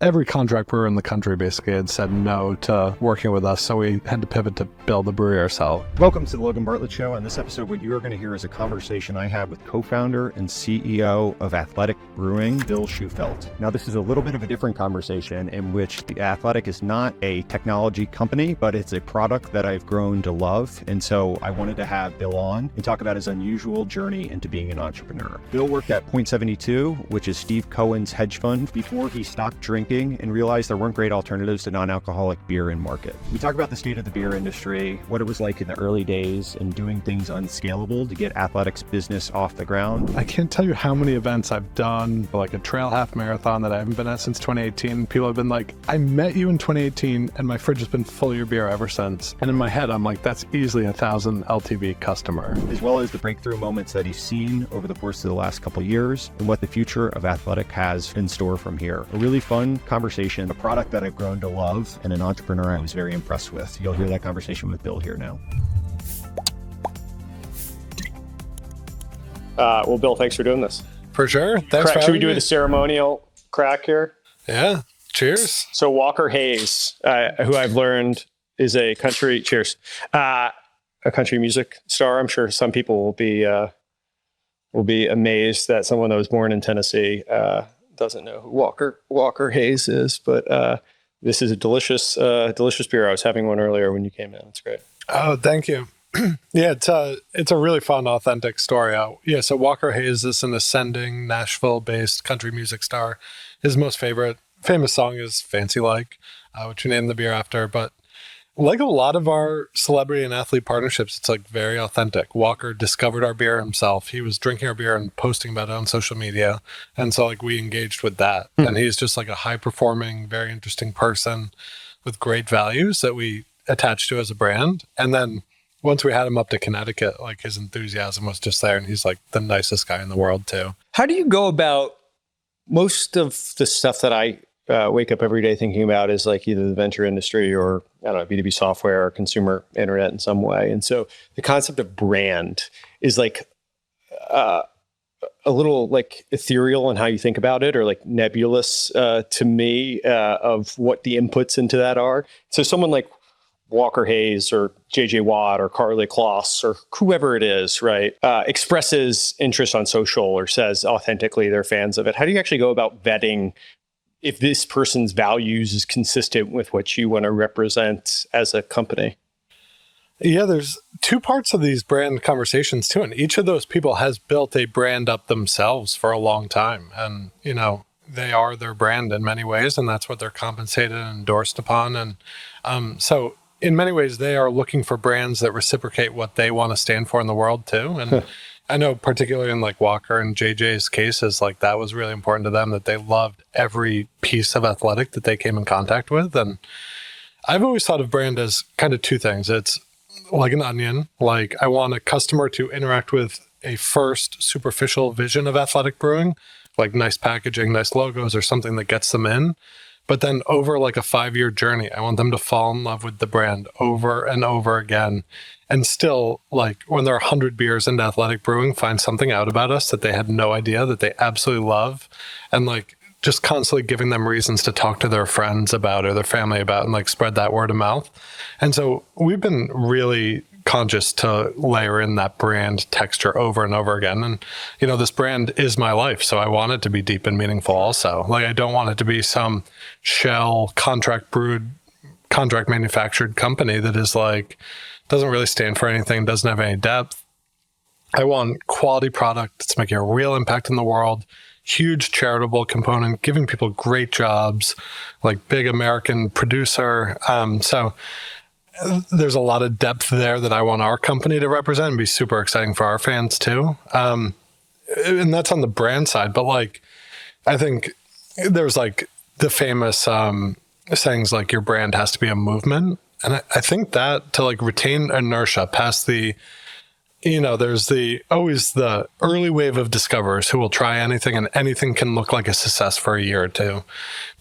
Every contract brewer in the country basically had said no to working with us, so we had to pivot to build the brewery ourselves. Welcome to the Logan Bartlett Show. On this episode, what you are going to hear is a conversation I had with co-founder and CEO of Athletic Brewing, Bill Shufelt. Now, this is a little bit of a different conversation in which the Athletic is not a technology company, but it's a product that I've grown to love. And so I wanted to have Bill on and talk about his unusual journey into being an entrepreneur. Bill worked at Point 72, which is Steve Cohen's hedge fund, before he stopped drinking and realized there weren't great alternatives to non-alcoholic beer in market. We talk about the state of the beer industry, what it was like in the early days, and doing things unscalable to get Athletic's business off the ground. I can't tell you how many events I've done, like a trail half marathon that I haven't been at since 2018. People have been like, I met you in 2018 and my fridge has been full of your beer ever since. And in my head, I'm like, that's easily 1,000 LTV customer. As well as the breakthrough moments that he's seen over the course of the last couple of years and what the future of Athletic has in store from here. A really fun conversation, a product that I've grown to love, and an entrepreneur I was very impressed with. You'll hear that conversation with Bill here now. Well, Bill, thanks for doing this. For sure. Thanks for Should we do me. the ceremonial crack here? Yeah. Cheers. So Walker Hayes, who I've learned is a country music star. I'm sure some people will be amazed that someone that was born in Tennessee doesn't know who Walker Hayes is, but this is a delicious beer. I was having one earlier when you came in. It's great. Oh, thank you. Yeah, it's a really fun, authentic story. So Walker Hayes is an ascending Nashville-based country music star. His most famous song is Fancy Like, which we named the beer after. But like a lot of our celebrity and athlete partnerships, it's like very authentic. Walker discovered our beer himself. He was drinking our beer and posting about it on social media. And so like we engaged with that. And he's just like a high performing, very interesting person with great values that we attached to as a brand. And then once we had him up to Connecticut, like his enthusiasm was just there. And he's like the nicest guy in the world too. How do you go about most of the stuff that I wake up every day thinking about is like either the venture industry or, I don't know, B2B software or consumer internet in some way. And so the concept of brand is like a little like ethereal in how you think about it, or like nebulous to me of what the inputs into that are. So someone like Walker Hayes or JJ Watt or Carly Kloss or whoever it is, right, expresses interest on social or says authentically they're fans of it. How do you actually go about vetting if this person's values is consistent with what you want to represent as a company? Yeah, there's two parts of these brand conversations too. And each of those people has built a brand up themselves for a long time. And, you know, they are their brand in many ways, and that's what they're compensated and endorsed upon. And so in many ways, they are looking for brands that reciprocate what they want to stand for in the world too. And I know particularly in like Walker and JJ's cases, like that was really important to them, that they loved every piece of Athletic that they came in contact with. And I've always thought of brand as kind of two things. It's like an onion. Like I want a customer to interact with a first superficial vision of Athletic Brewing, like nice packaging, nice logos, or something that gets them in. But then over like a 5-year journey, I want them to fall in love with the brand over and over again. And still, like when they're 100 beers into Athletic Brewing, find something out about us that they had no idea, that they absolutely love. And like just constantly giving them reasons to talk to their friends about or their family about, and like spread that word of mouth. And so we've been really conscious to layer in that brand texture over and over again. And, you know, this brand is my life. So I want it to be deep and meaningful also. Like I don't want it to be some shell contract manufactured company that is like, doesn't really stand for anything, doesn't have any depth. I want quality product that's making a real impact in the world, huge charitable component, giving people great jobs, like big American producer. So there's a lot of depth there that I want our company to represent and be super exciting for our fans too. And that's on the brand side. But like, I think there's like the famous sayings like your brand has to be a movement. And I think that to like retain inertia past the, you know, there's always the early wave of discoverers who will try anything, and anything can look like a success for a year or two.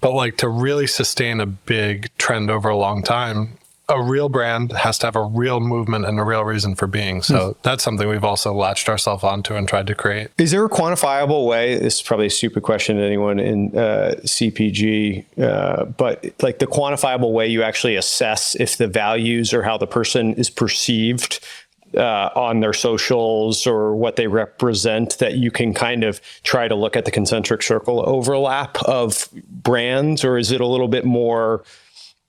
But like to really sustain a big trend over a long time, a real brand has to have a real movement and a real reason for being. So that's something we've also latched ourselves onto and tried to create. Is there a quantifiable way? This is probably a stupid question to anyone in CPG, but like the quantifiable way you actually assess if the values or how the person is perceived on their socials or what they represent, that you can kind of try to look at the concentric circle overlap of brands? Or is it a little bit more,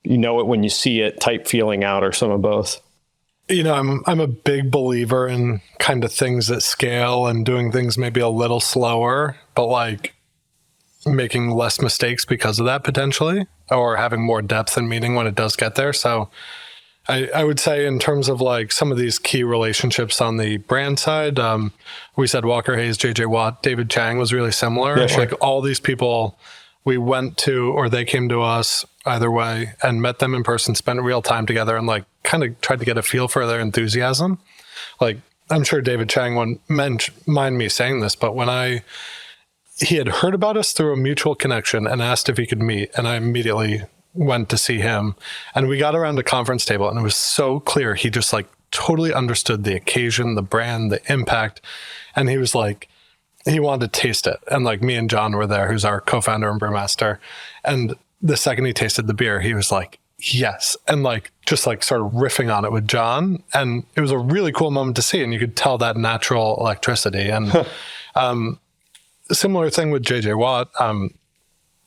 you know it when you see it type feeling out, or some of both? You know, I'm a big believer in kind of things that scale and doing things maybe a little slower, but like making less mistakes because of that potentially, or having more depth and meaning when it does get there. So I would say in terms of like some of these key relationships on the brand side, we said Walker Hayes, JJ Watt, David Chang was really similar. Yeah, sure. Like all these people we went to, or they came to us either way, and met them in person, spent real time together, and like kind of tried to get a feel for their enthusiasm. Like I'm sure David Chang wouldn't mind me saying this, but when he had heard about us through a mutual connection and asked if he could meet, and I immediately went to see him, and we got around the conference table, and it was so clear he just like totally understood the occasion, the brand, the impact, and he was like, he wanted to taste it. And like me and John were there, who's our co-founder and brewmaster, and the second he tasted the beer, he was like, yes, and like just like sort of riffing on it with John, and it was a really cool moment to see, and you could tell that natural electricity. And similar thing with JJ Watt.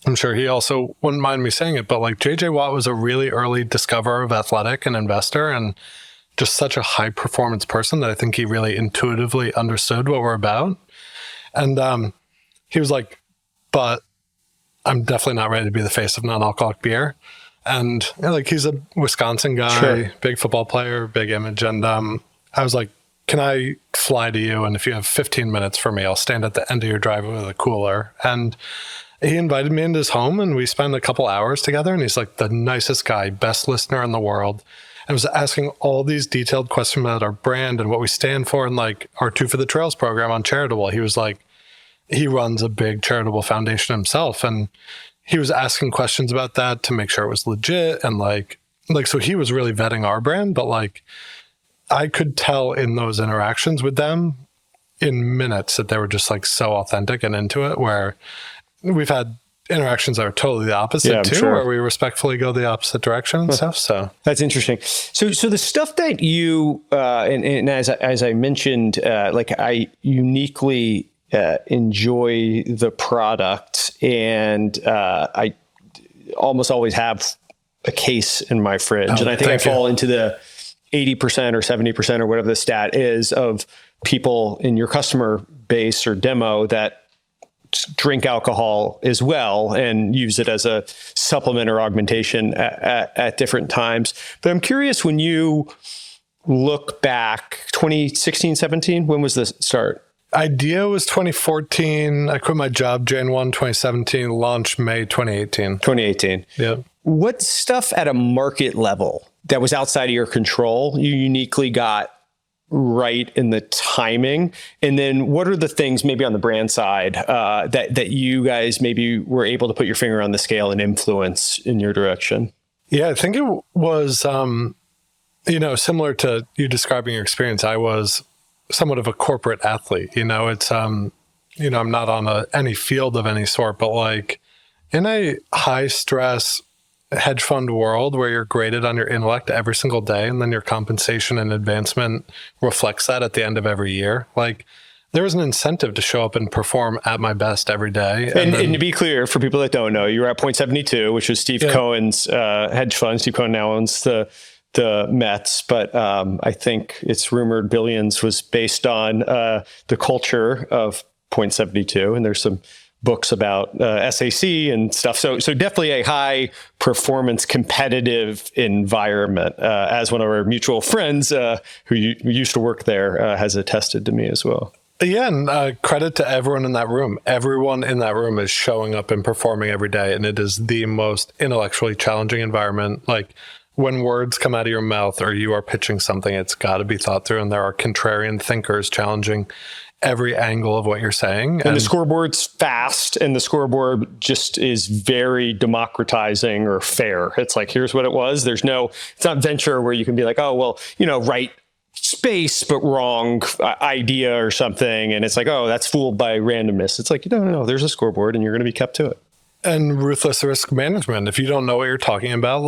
I'm sure he also wouldn't mind me saying it, but like JJ Watt was a really early discoverer of athletic and investor, and just such a high performance person that I think he really intuitively understood what we're about. And he was like, but I'm definitely not ready to be the face of non-alcoholic beer. And like, he's a Wisconsin guy, sure, big football player, big image. And I was like, can I fly to you? And if you have 15 minutes for me, I'll stand at the end of your driveway with a cooler. And he invited me into his home, and we spent a couple hours together. And he's like the nicest guy, best listener in the world. And was asking all these detailed questions about our brand and what we stand for, and like our Two for the Trails program on charitable. He was like, he runs a big charitable foundation himself, and he was asking questions about that to make sure it was legit. And like, so he was really vetting our brand, but like I could tell in those interactions with them in minutes that they were just like so authentic and into it, where we've had interactions that are totally the opposite too, sure, where we respectfully go the opposite direction and stuff. So that's interesting. So the stuff that you, and as I mentioned, like I uniquely enjoy the product, and I almost always have a case in my fridge. And I think I fall into the 80% or 70% or whatever the stat is of people in your customer base or demo that drink alcohol as well and use it as a supplement or augmentation at different times. But I'm curious, when you look back, 2016, 17, when was this start? Idea was 2014. I quit my job Jan 1, 2017, launched May 2018. 2018. Yeah. What stuff at a market level that was outside of your control you uniquely got right in the timing? And then what are the things maybe on the brand side that you guys maybe were able to put your finger on the scale and influence in your direction? Yeah, I think it was, similar to you describing your experience. I was somewhat of a corporate athlete. It's, I'm not on any field of any sort, but like in a high stress hedge fund world where you're graded on your intellect every single day, and then your compensation and advancement reflects that at the end of every year. Like there was an incentive to show up and perform at my best every day. And to be clear, for people that don't know, you were at Point 72, which was Steve Cohen's hedge fund. Steve Cohen now owns the Mets, but I think it's rumored Billions was based on the culture of Point 72, and there's some books about SAC and stuff. So definitely a high performance competitive environment, as one of our mutual friends who used to work there has attested to me as well. Yeah, and credit to everyone in that room. Everyone in that room is showing up and performing every day, and it is the most intellectually challenging environment. Like when words come out of your mouth or you are pitching something, it's got to be thought through, and there are contrarian thinkers challenging every angle of what you're saying. And the scoreboard's fast, and the scoreboard just is very democratizing or fair. It's like, here's what it was. It's not venture where you can be like, oh, well, right space, but wrong idea or something. And it's like, oh, that's fooled by randomness. It's like, no, there's a scoreboard and you're going to be kept to it. And ruthless risk management. If you don't know what you're talking about,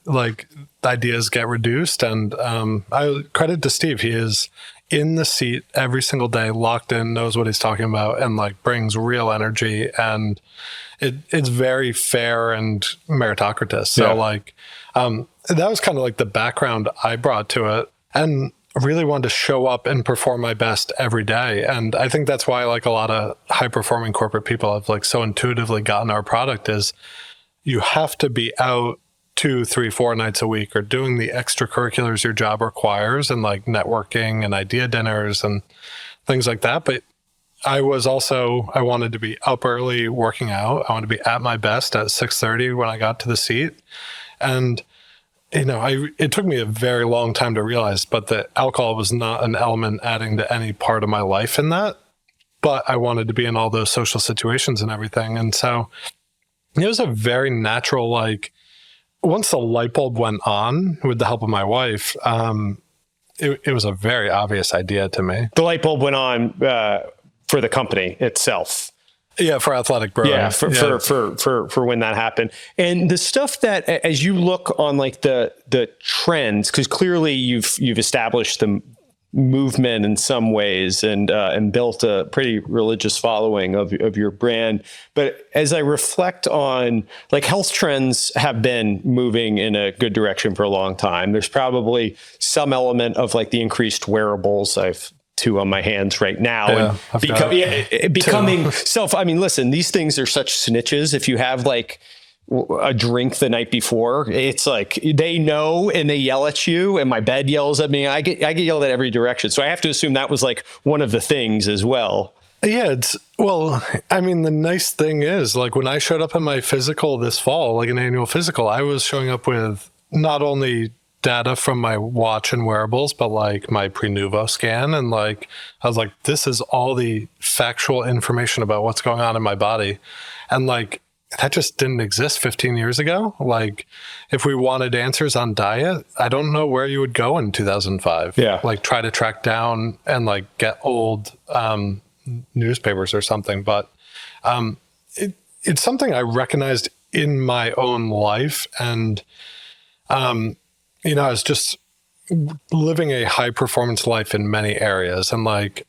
like ideas get reduced. And I credit to Steve. He is in the seat every single day, locked in, knows what he's talking about, and like brings real energy. And it's very fair and meritocratic. So that was kind of like the background I brought to it. And I really wanted to show up and perform my best every day. And I think that's why like a lot of high performing corporate people have like so intuitively gotten our product is you have to be out 2, 3, 4 nights a week or doing the extracurriculars your job requires and like networking and idea dinners and things like that. But I wanted to be up early working out. I wanted to be at my best at 6:30 when I got to the seat. And it took me a very long time to realize, but the alcohol was not an element adding to any part of my life in that. But I wanted to be in all those social situations and everything. And so it was a very natural, like, once the light bulb went on with the help of my wife, it was a very obvious idea to me. The light bulb went on for the company itself. Yeah, for Athletic Brewing. Yeah, for when that happened. And the stuff that, as you look on like the trends, because clearly you've established the movement in some ways and built a pretty religious following of your brand. But as I reflect on, like, health trends have been moving in a good direction for a long time. There's probably some element of like the increased wearables. I've 2 on my hands right now, and becoming self. I mean, listen, these things are such snitches. If you have like a drink the night before, it's like they know and they yell at you, and my bed yells at me. I get yelled at every direction. So I have to assume that was like one of the things as well. Yeah, I mean, the nice thing is, like, when I showed up at my physical this fall, like an annual physical, I was showing up with not only data from my watch and wearables, but like my pre-nuvo scan. And like, I was like, this is all the factual information about what's going on in my body. And like, that just didn't exist 15 years ago. Like, if we wanted answers on diet, I don't know where you would go in 2005. Yeah. Like, try to track down and like get old newspapers or something. But it's something I recognized in my own life. And, I was just living a high performance life in many areas. And like,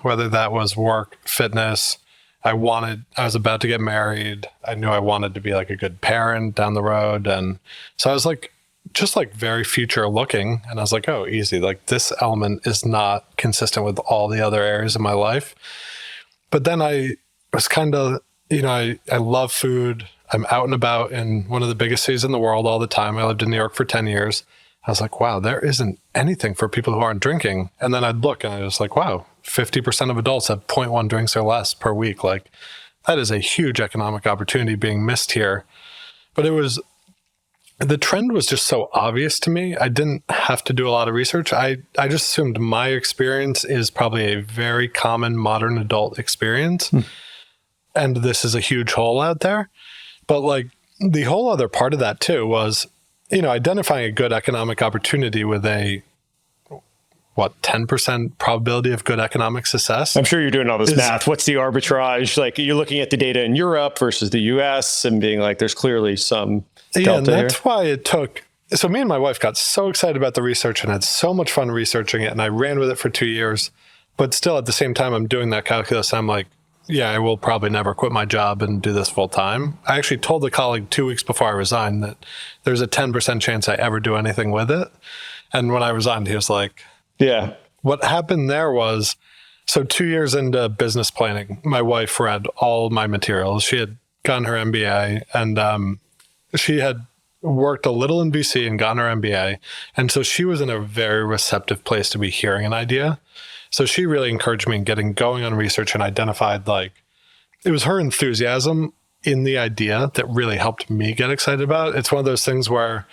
whether that was work, fitness, I was about to get married. I knew I wanted to be like a good parent down the road. And so I was like, just like very future looking. And I was like, oh, easy. Like, this element is not consistent with all the other areas of my life. But then I was kind of, I love food. I'm out and about in one of the biggest cities in the world all the time. I lived in New York for 10 years. I was like, wow, there isn't anything for people who aren't drinking. And then I'd look and I was like, wow, 50% of adults have 0.1 drinks or less per week. Like, that is a huge economic opportunity being missed here. But the trend was just so obvious to me. I didn't have to do a lot of research. I just assumed my experience is probably a very common modern adult experience. And this is a huge hole out there. But like, the whole other part of that too was, identifying a good economic opportunity with a 10% probability of good economic success. I'm sure you're doing all this math. What's the arbitrage? Like, you're looking at the data in Europe versus the US and being like, there's clearly some delta and that's here. why it took. So me and my wife got so excited about the research and had so much fun researching it. And I ran with it for 2 years, but still at the same time, I'm doing that calculus. I'm like, yeah, I will probably never quit my job and do this full time. I actually told a colleague 2 weeks before I resigned that there's a 10% chance I ever do anything with it. And when I resigned, he was like, yeah. What happened there was, so 2 years into business planning, my wife read all my materials. She had gotten her MBA and she had worked a little in VC and gotten her MBA. And so she was in a very receptive place to be hearing an idea. So she really encouraged me in getting going on research and identified, like, it was her enthusiasm in the idea that really helped me get excited about it. It's one of those things where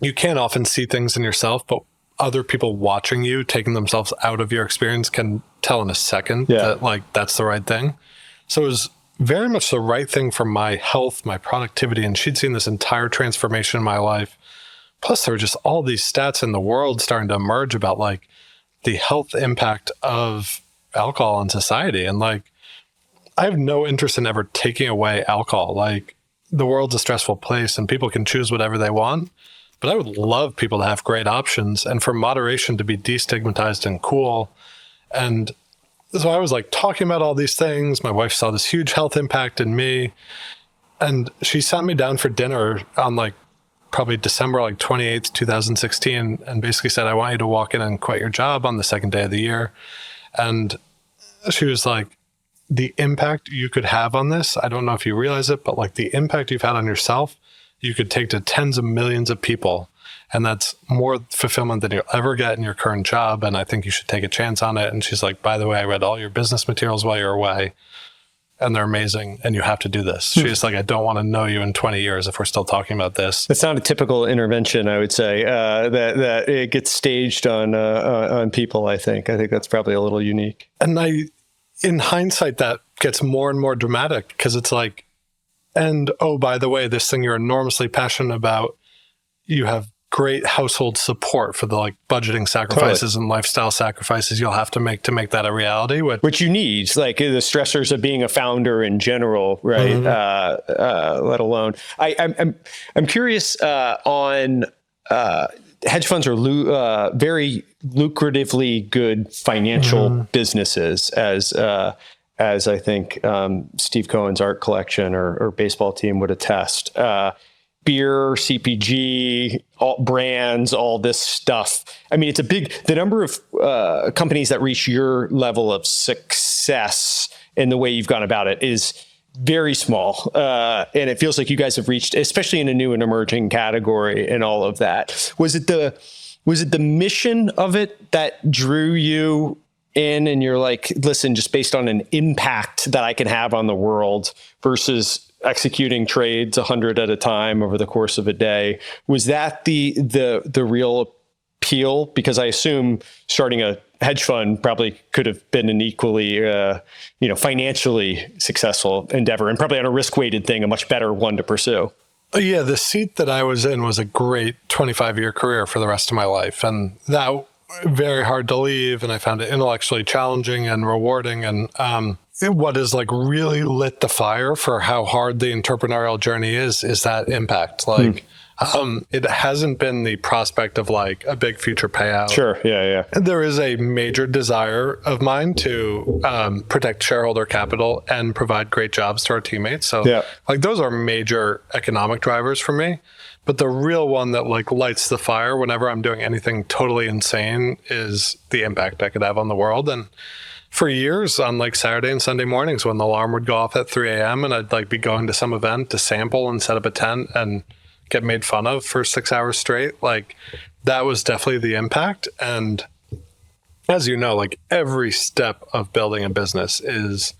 you can't often see things in yourself, but other people watching you, taking themselves out of your experience, can tell in a second that like that's the right thing. So it was very much the right thing for my health, my productivity. And she'd seen this entire transformation in my life. Plus, there were just all these stats in the world starting to emerge about like the health impact of alcohol on society. And like, I have no interest in ever taking away alcohol. Like, the world's a stressful place and people can choose whatever they want. But I would love people to have great options and for moderation to be destigmatized and cool. And so I was like talking about all these things. My wife saw this huge health impact in me. And she sat me down for dinner on like probably December like 28th, 2016, and basically said, I want you to walk in and quit your job on the second day of the year. And she was like, the impact you could have on this, I don't know if you realize it, but like the impact you've had on yourself, you could take to tens of millions of people. And that's more fulfillment than you'll ever get in your current job. And I think you should take a chance on it. And she's like, by the way, I read all your business materials while you're away and they're amazing. And you have to do this. She's like, I don't want to know you in 20 years if we're still talking about this. It's not a typical intervention, I would say, that it gets staged on people, I think. I think that's probably a little unique. And in hindsight, that gets more and more dramatic because it's like, and oh, by the way, this thing you're enormously passionate about, you have great household support for the like budgeting sacrifices and lifestyle sacrifices you'll have to make that a reality. Which you need, like the stressors of being a founder in general, right? Let alone, I'm curious on hedge funds are very lucratively good financial businesses, as I think Steve Cohen's art collection or baseball team would attest. Beer, CPG, all brands, all this stuff. I mean, the number of companies that reach your level of success and the way you've gone about it is very small. And it feels like you guys have reached, especially in a new and emerging category and all of that. Was it the mission of it that drew you in and you're like, listen, just based on an impact that I can have on the world versus executing trades 100 at a time over the course of a day? Was that the real appeal? Because I assume starting a hedge fund probably could have been an equally, financially successful endeavor, and probably on a risk-weighted thing, a much better one to pursue. Yeah, the seat that I was in was a great 25-year career for the rest of my life. And that very hard to leave. And I found it intellectually challenging and rewarding. And what has like really lit the fire for how hard the entrepreneurial journey is that impact. Like, it hasn't been the prospect of like a big future payout. Sure. Yeah. There is a major desire of mine to protect shareholder capital and provide great jobs to our teammates. So like those are major economic drivers for me. But the real one that like lights the fire whenever I'm doing anything totally insane is the impact I could have on the world. And for years on like Saturday and Sunday mornings when the alarm would go off at 3 a.m. and I'd like be going to some event to sample and set up a tent and get made fun of for 6 hours straight, like that was definitely the impact. And as you know, like every step of building a business is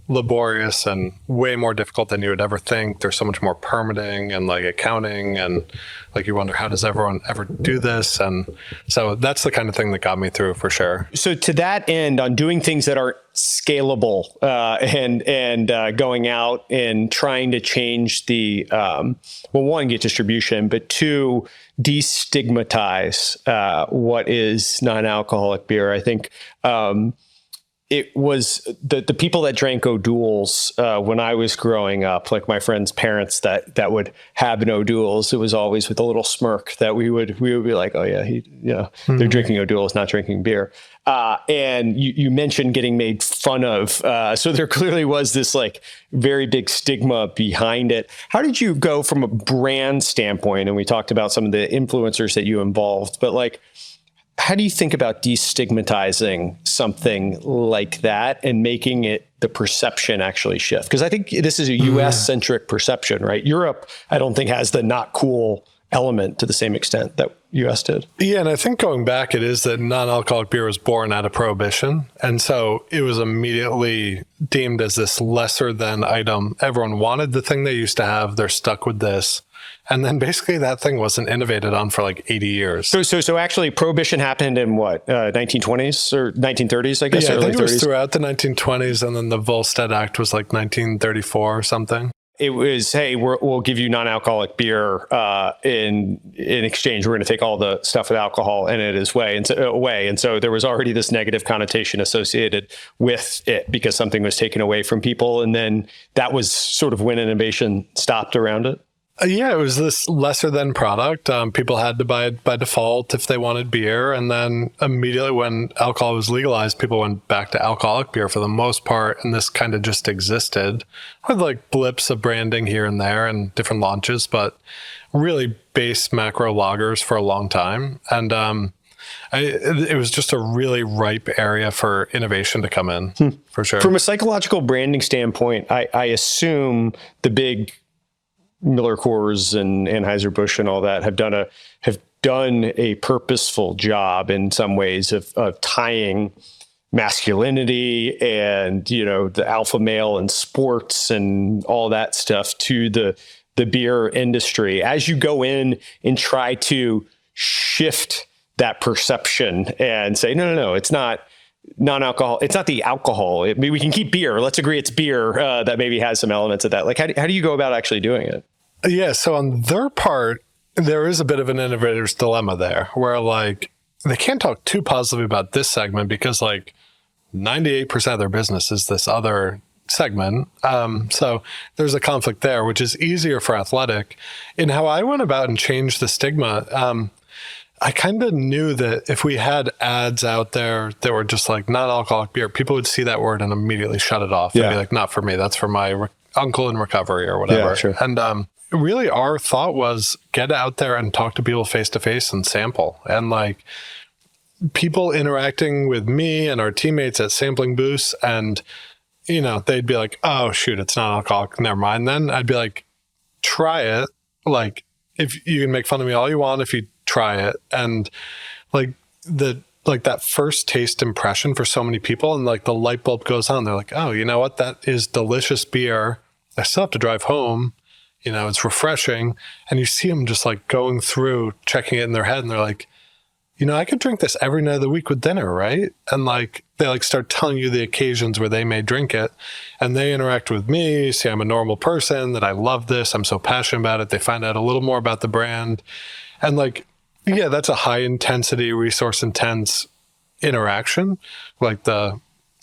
laborious and way more difficult than you would ever think. There's so much more permitting and like accounting, and like you wonder, how does everyone ever do this? And so that's the kind of thing that got me through for sure. So to that end, on doing things that are scalable and going out and trying to change the one, get distribution, but two, destigmatize what is non-alcoholic beer. I think it was the people that drank O'Doul's when I was growing up, like my friends' parents that would have an O'Doul's. It was always with a little smirk that we would be like, oh yeah, they're drinking O'Doul's, not drinking beer. And you mentioned getting made fun of. So there clearly was this like very big stigma behind it. How did you go from a brand standpoint? And we talked about some of the influencers that you involved, but like, how do you think about destigmatizing something like that and making it the perception actually shift? Because I think this is a US-centric perception, right? Europe, I don't think has the not cool element to the same extent that US did. Yeah, and I think going back, it is that non-alcoholic beer was born out of Prohibition. And so it was immediately deemed as this lesser than item. Everyone wanted the thing they used to have. They're stuck with this. And then basically that thing wasn't innovated on for like 80 years. So actually Prohibition happened in what, 1920s or 1930s, I guess? Yeah, I think it was 30s? throughout the 1920s. And then the Volstead Act was like 1934 or something. It was, hey, we'll give you non-alcoholic beer in exchange. We're going to take all the stuff with alcohol in it away. And so there was already this negative connotation associated with it because something was taken away from people. And then that was sort of when innovation stopped around it. Yeah, it was this lesser than product. People had to buy it by default if they wanted beer. And then immediately when alcohol was legalized, people went back to alcoholic beer for the most part. And this kind of just existed with like blips of branding here and there and different launches, but really base macro lagers for a long time. And it was just a really ripe area for innovation to come in, for sure. From a psychological branding standpoint, I assume the big Miller Coors and Anheuser-Busch and all that have done a purposeful job in some ways of tying masculinity and, the alpha male and sports and all that stuff to the beer industry. As you go in and try to shift that perception and say, no, it's not non-alcohol. It's not the alcohol. We can keep beer. Let's agree it's beer that maybe has some elements of that. Like, how do you go about actually doing it? Yeah, so on their part, there is a bit of an innovator's dilemma there, where like they can't talk too positively about this segment because like 98% of their business is this other segment. So there's a conflict there, which is easier for Athletic. In how I went about and changed the stigma, I kind of knew that if we had ads out there that were just like non-alcoholic beer, people would see that word and immediately shut it off. They'd be like, not for me. That's for my uncle in recovery or whatever. Yeah, sure. And really our thought was get out there and talk to people face to face and sample. And like people interacting with me and our teammates at sampling booths, and they'd be like, oh shoot, it's not alcoholic, never mind. Then I'd be like, try it. Like if you can make fun of me all you want if you try it. And like that first taste impression for so many people, and like the light bulb goes on. They're like, oh, you know what, that is delicious beer. I still have to drive home. It's refreshing. And you see them just like going through, checking it in their head. And they're like, I could drink this every night of the week with dinner, right? And like, they like start telling you the occasions where they may drink it. And they interact with me, say I'm a normal person, that I love this. I'm so passionate about it. They find out a little more about the brand. And like, yeah, that's a high intensity, resource intense interaction. Like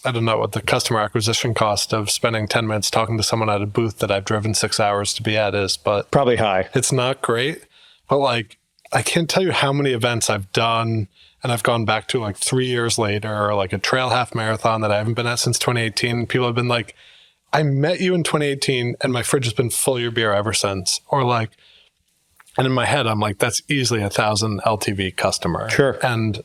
I don't know what the customer acquisition cost of spending 10 minutes talking to someone at a booth that I've driven 6 hours to be at is, but probably high. It's not great, but like, I can't tell you how many events I've done and I've gone back to like 3 years later, or like a trail half marathon that I haven't been at since 2018. People have been like, I met you in 2018 and my fridge has been full of your beer ever since. Or like, and in my head, I'm like, that's easily 1,000 LTV customer. Sure. And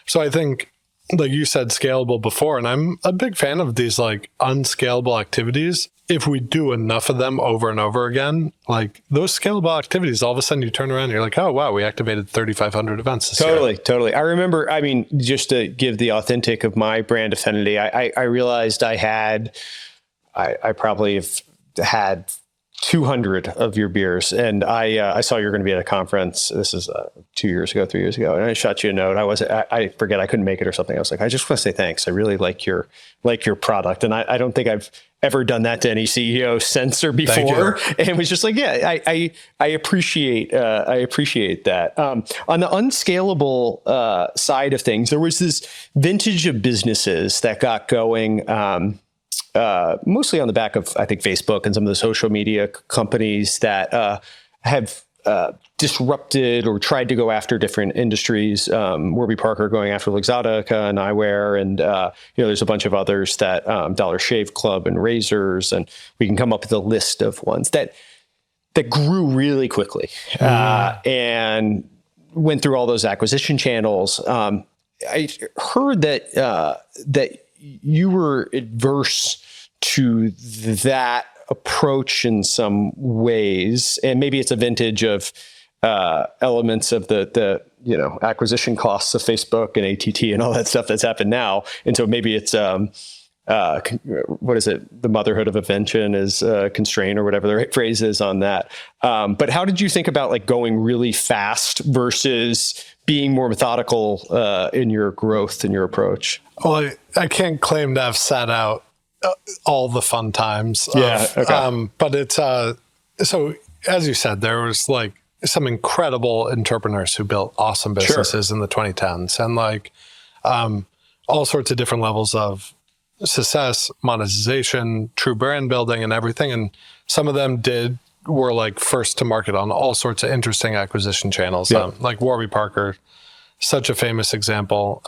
so I think, like you said, scalable before, and I'm a big fan of these like unscalable activities. If we do enough of them over and over again, like those scalable activities, all of a sudden you turn around and you're like, oh, wow, we activated 3,500 events this year. Totally. I remember, just to give the authentic of my brand affinity, I realized I probably have had 200 of your beers. And I saw you were going to be at a conference. This is 3 years ago. And I shot you a note. I forget, I couldn't make it or something. I was like, I just want to say thanks. I really like your product. And I don't think I've ever done that to any CEO since or before. And it was just like, yeah, I appreciate that. On the unscalable side of things, there was this vintage of businesses that got going, mostly on the back of, I think, Facebook and some of the social media companies that have disrupted or tried to go after different industries. Warby Parker going after Luxottica and eyewear, and there's a bunch of others that Dollar Shave Club and razors, and we can come up with a list of ones that grew really quickly and went through all those acquisition channels. I heard that you were adverse to that approach in some ways, and maybe it's a vintage of elements of the acquisition costs of Facebook and ATT and all that stuff that's happened now. And so maybe it's what is it? The motherhood of invention is constraint, or whatever the right phrase is on that. But how did you think about like going really fast versus being more methodical in your growth and your approach? Well, I can't claim to have sat out all the fun times. Okay. But it's so as you said, there was like some incredible entrepreneurs who built awesome businesses in the 2010s, and like all sorts of different levels of success, monetization, true brand building, and everything. And some of them were like first to market on all sorts of interesting acquisition channels. Like Warby Parker, such a famous example.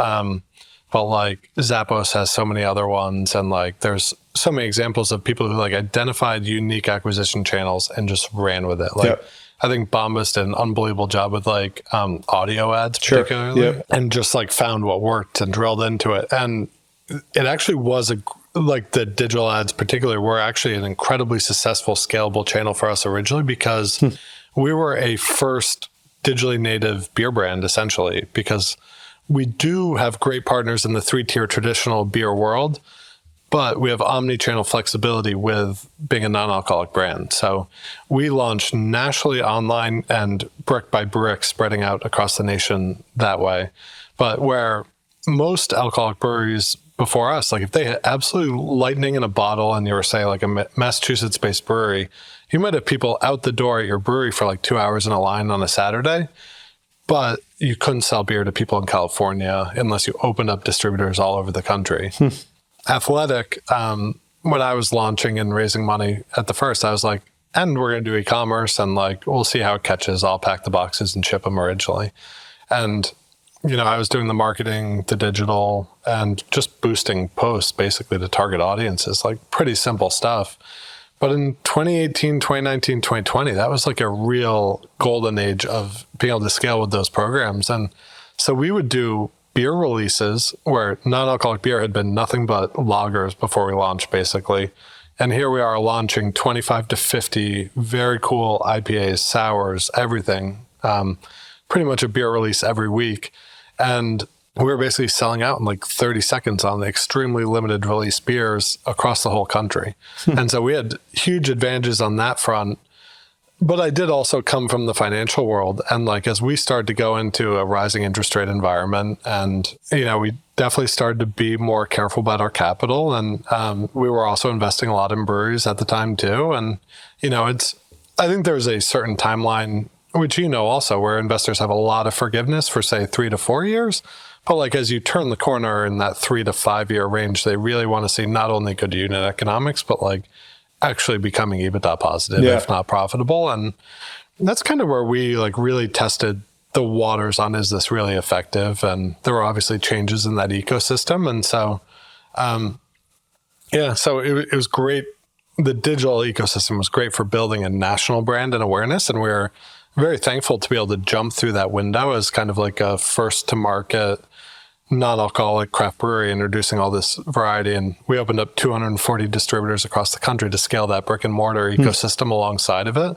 But like Zappos has so many other ones, and like there's so many examples of people who like identified unique acquisition channels and just ran with it. Like I think Bombas did an unbelievable job with like audio ads particularly, and just like found what worked and drilled into it. And it actually was like the digital ads particularly were actually an incredibly successful scalable channel for us originally, because we were a first digitally native beer brand essentially, because we do have great partners in the 3-tier traditional beer world, but we have omni-channel flexibility with being a non-alcoholic brand. So we launched nationally online and brick by brick, spreading out across the nation that way. But where most alcoholic breweries before us, like if they had absolutely lightning in a bottle and you were, say, like a Massachusetts-based brewery, you might have people out the door at your brewery for like 2 hours in a line on a Saturday, but you couldn't sell beer to people in California unless you opened up distributors all over the country. Athletic, when I was launching and raising money at the first, I was like, and we're going to do e-commerce, and like, we'll see how it catches. I'll pack the boxes and ship them originally. And I was doing the marketing, the digital, and just boosting posts basically to target audiences, like pretty simple stuff. But in 2018, 2019, 2020, that was like a real golden age of being able to scale with those programs. And so we would do beer releases where non-alcoholic beer had been nothing but lagers before we launched basically. And here we are launching 25 to 50 very cool IPAs, sours, everything, pretty much a beer release every week. And we were basically selling out in like 30 seconds on the extremely limited release beers across the whole country. And so we had huge advantages on that front. But I did also come from the financial world. And like, as we started to go into a rising interest rate environment, and, we definitely started to be more careful about our capital. And we were also investing a lot in breweries at the time too. And, I think there's a certain timeline, which also, where investors have a lot of forgiveness for, say, 3 to 4 years. But like, as you turn the corner in that 3 to 5 year range, they really want to see not only good unit economics, but like actually becoming EBITDA positive, if not profitable. And that's kind of where we like really tested the waters on, is this really effective? And there were obviously changes in that ecosystem. And so, so it was great. The digital ecosystem was great for building a national brand and awareness. And we were very thankful to be able to jump through that window as kind of like a first to market non-alcoholic craft brewery, introducing all this variety. And we opened up 240 distributors across the country to scale that brick and mortar ecosystem alongside of it.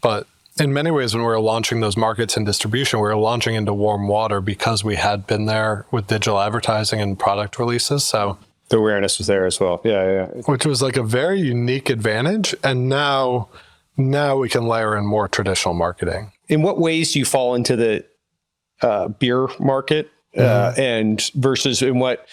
But in many ways, when we were launching those markets and distribution, we were launching into warm water because we had been there with digital advertising and product releases. So the awareness was there as well. Yeah. Which was like a very unique advantage. And now we can layer in more traditional marketing. In what ways do you fall into the beer market? And versus in what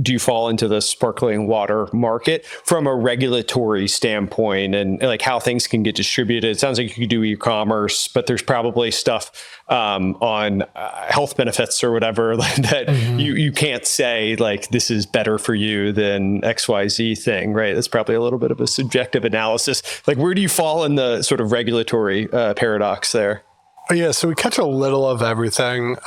do you fall into the sparkling water market from a regulatory standpoint, and like how things can get distributed? It sounds like you could do e-commerce, but there's probably stuff on health benefits or whatever that you can't say like this is better for you than XYZ thing, right? That's probably a little bit of a subjective analysis. Like, where do you fall in the sort of regulatory paradox there? Yeah, so we catch a little of everything.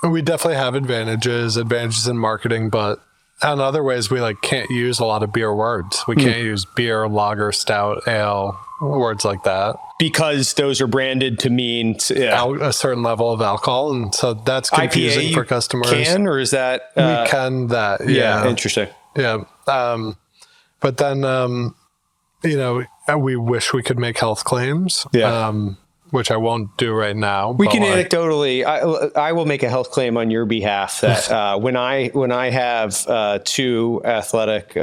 We definitely have advantages in marketing, but in other ways, we like can't use a lot of beer words. We can't use beer, lager, stout, ale, words like that. Because those are branded to mean a certain level of alcohol. And so that's confusing for customers. Can, or is that? We can that. Yeah. Interesting. Yeah. But then, we wish we could make health claims. Yeah. which I won't do right now. We can anecdotally, I will make a health claim on your behalf that when I have 2 athletic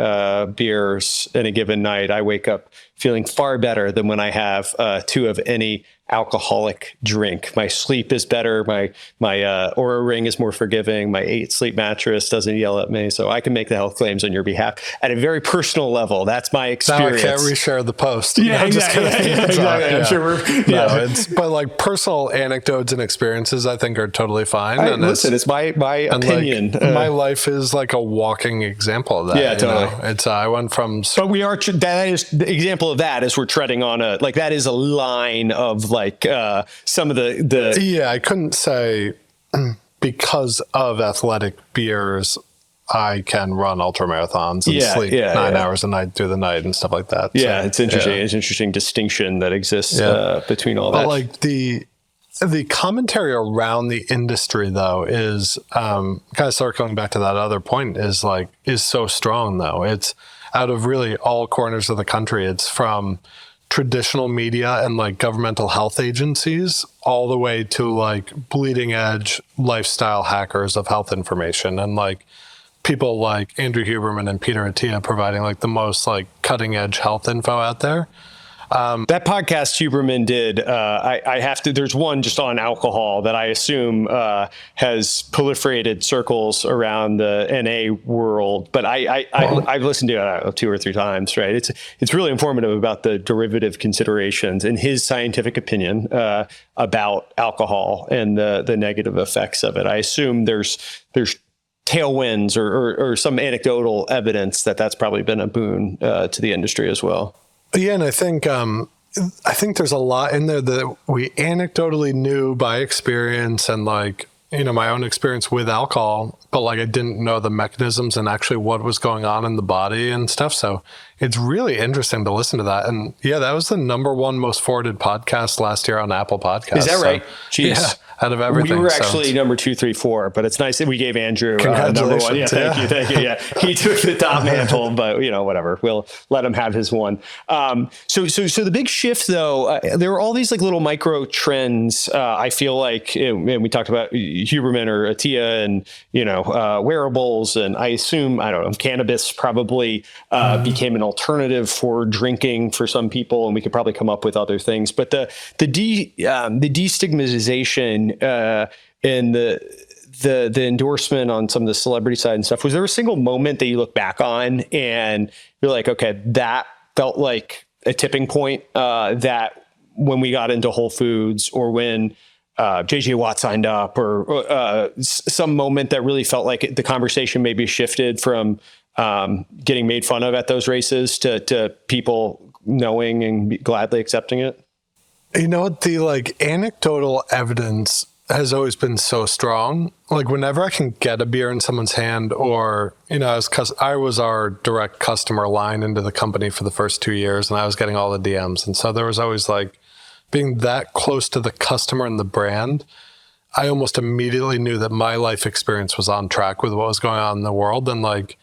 beers in a given night, I wake up feeling far better than when I have 2 of any alcoholic drink. My sleep is better. My Oura Ring is more forgiving. My 8 sleep mattress doesn't yell at me. So I can make the health claims on your behalf at a very personal level. That's my experience. Now I can't reshare the post. Yeah, exactly. I'm sure we're. No, but like personal anecdotes and experiences, I think are totally fine. Listen, it's my opinion. Like, my life is like a walking example of that. Yeah, totally. It's I went from. But we are. That is the example of that is we're treading on that is a line of some of the. Yeah, I couldn't say because of athletic beers, I can run ultra marathons and sleep 9 hours a night through the night and stuff like that. Yeah, so, it's interesting. Yeah. It's an interesting distinction that exists between all that. But like the commentary around the industry though is kind of circling back to that other point is so strong though. It's out of really all corners of the country. It's from traditional media and like governmental health agencies all the way to like bleeding edge lifestyle hackers of health information and like people like Andrew Huberman and Peter Attia providing like the most like cutting edge health info out there. That podcast Huberman did, I have to, there's one just on alcohol that I assume has proliferated circles around the NA world, but I've listened to it, I don't know, 2 or 3 times, right? It's really informative about the derivative considerations and his scientific opinion about alcohol and the negative effects of it. I assume there's tailwinds or some anecdotal evidence that's probably been a boon to the industry as well. Yeah, and I think there's a lot in there that we anecdotally knew by experience and like, my own experience with alcohol, but like I didn't know the mechanisms and actually what was going on in the body and stuff. So it's really interesting to listen to that. And yeah, that was the #1 most forwarded podcast last year on Apple Podcasts. Is that right? Jeez. Yeah, out of everything. We were actually number 2, 3, 4, but it's nice that we gave Andrew #1. Yeah, thank you. Yeah, he took the top mantle, but whatever. We'll let him have his one. So the big shift though, there were all these like little micro trends. I feel like, and we talked about Huberman or Attia and wearables, and I assume cannabis probably became an alternative for drinking for some people, and we could probably come up with other things. But the destigmatization and the endorsement on some of the celebrity side and stuff, was there a single moment that you look back on and you're like, okay, that felt like a tipping point, that when we got into Whole Foods or when JJ Watt signed up or some moment that really felt like the conversation maybe shifted from getting made fun of at those races to people knowing and gladly accepting it? The like anecdotal evidence has always been so strong. Like whenever I can get a beer in someone's hand or, I was our direct customer line into the company for the first 2 years and I was getting all the DMs. And so there was always like being that close to the customer and the brand. I almost immediately knew that my life experience was on track with what was going on in the world. And like,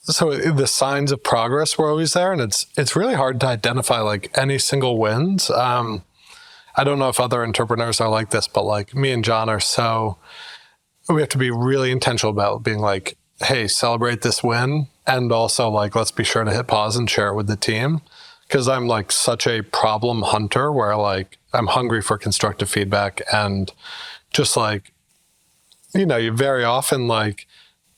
so the signs of progress were always there, and it's really hard to identify like any single wins. I don't know if other entrepreneurs are like this, but like me and John we have to be really intentional about being like, hey, celebrate this win, and also like let's be sure to hit pause and share it with the team, because I'm like such a problem hunter where like I'm hungry for constructive feedback, and just like you very often like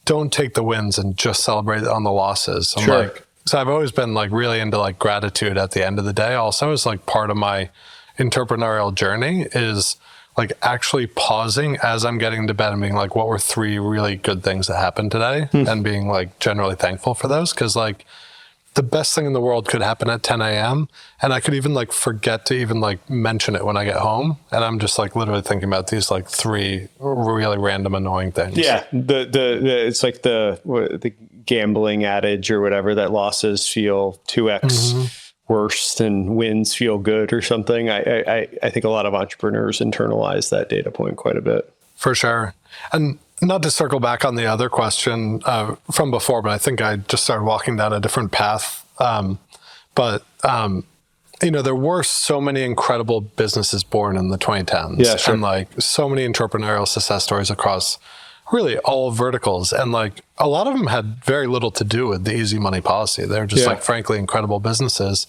don't take the wins and just celebrate on the losses. Sure. So I've always been like really into like gratitude at the end of the day. Also is like part of my entrepreneurial journey is like actually pausing as I'm getting to bed and being like, what were 3 really good things that happened today? And being like generally thankful for those. Cause like the best thing in the world could happen at 10 a.m. and I could even like forget to even like mention it when I get home. And I'm just like literally thinking about these like 3 really random annoying things. Yeah. It's like the gambling adage or whatever, that losses feel 2x worse than wins feel good or something. I think a lot of entrepreneurs internalize that data point quite a bit. For sure. And not to circle back on the other question from before, but I think I just started walking down a different path. But there were so many incredible businesses born in the 2010s. Yeah, sure. And like so many entrepreneurial success stories across really all verticals. And like a lot of them had very little to do with the easy money policy. They're just like, frankly, incredible businesses.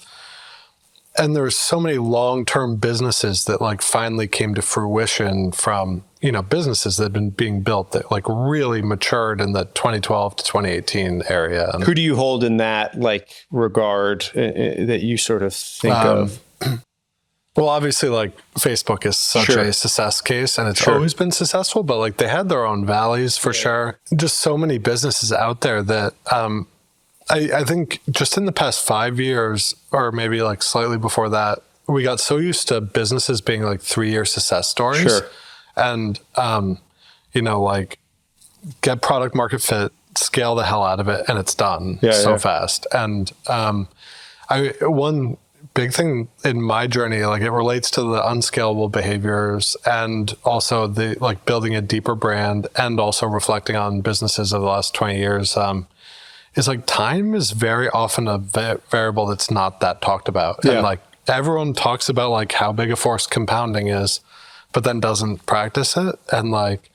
And there's so many long-term businesses that like finally came to fruition from, businesses that had been being built that like really matured in the 2012 to 2018 area. And who do you hold in that like regard that you sort of think of? Well, obviously like Facebook is such a success case and it's always been successful, but like they had their own valleys for sure. Just so many businesses out there that, I think just in the past 5 years, or maybe like slightly before that, we got so used to businesses being like 3-year success stories. Sure. And, like get product market fit, scale the hell out of it, and it's done fast. And one big thing in my journey, like it relates to the unscalable behaviors and also the like building a deeper brand and also reflecting on businesses of the last 20 years. Is like time is very often a variable that's not that talked about. And like everyone talks about like how big a force compounding is, but then doesn't practice it. And like,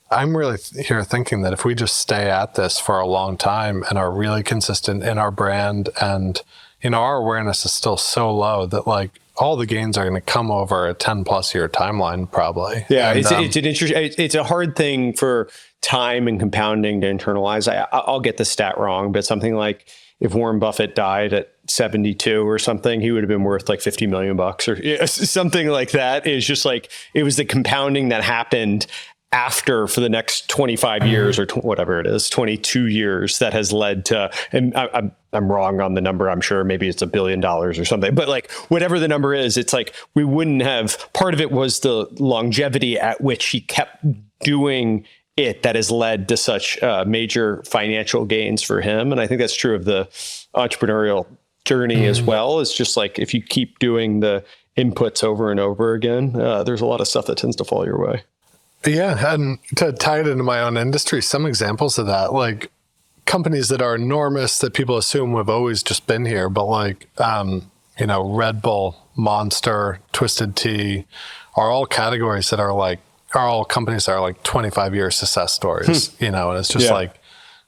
I'm really here thinking that if we just stay at this for a long time and are really consistent in our brand and, our awareness is still so low that like all the gains are going to come over a 10 plus year timeline probably. Yeah. And, it's an interesting, it's a hard thing for time and compounding to internalize. I'll get the stat wrong, but something like if Warren Buffett died at 72 or something, he would have been worth like $50 million or something like that. It's just like, it was the compounding that happened after for the next 25 years or whatever it is, 22 years that has led to, and I'm wrong on the number, I'm sure maybe it's $1 billion or something, but like whatever the number is, it's like, we wouldn't have, part of it was the longevity at which he kept doing it that has led to such major financial gains for him. And I think that's true of the entrepreneurial journey as well. It's just like, if you keep doing the inputs over and over again, there's a lot of stuff that tends to fall your way. Yeah. And to tie it into my own industry, some examples of that, like companies that are enormous that people assume have always just been here, but like, Red Bull, Monster, Twisted Tea are all categories that are all companies that are like 25-year success stories, and it's just like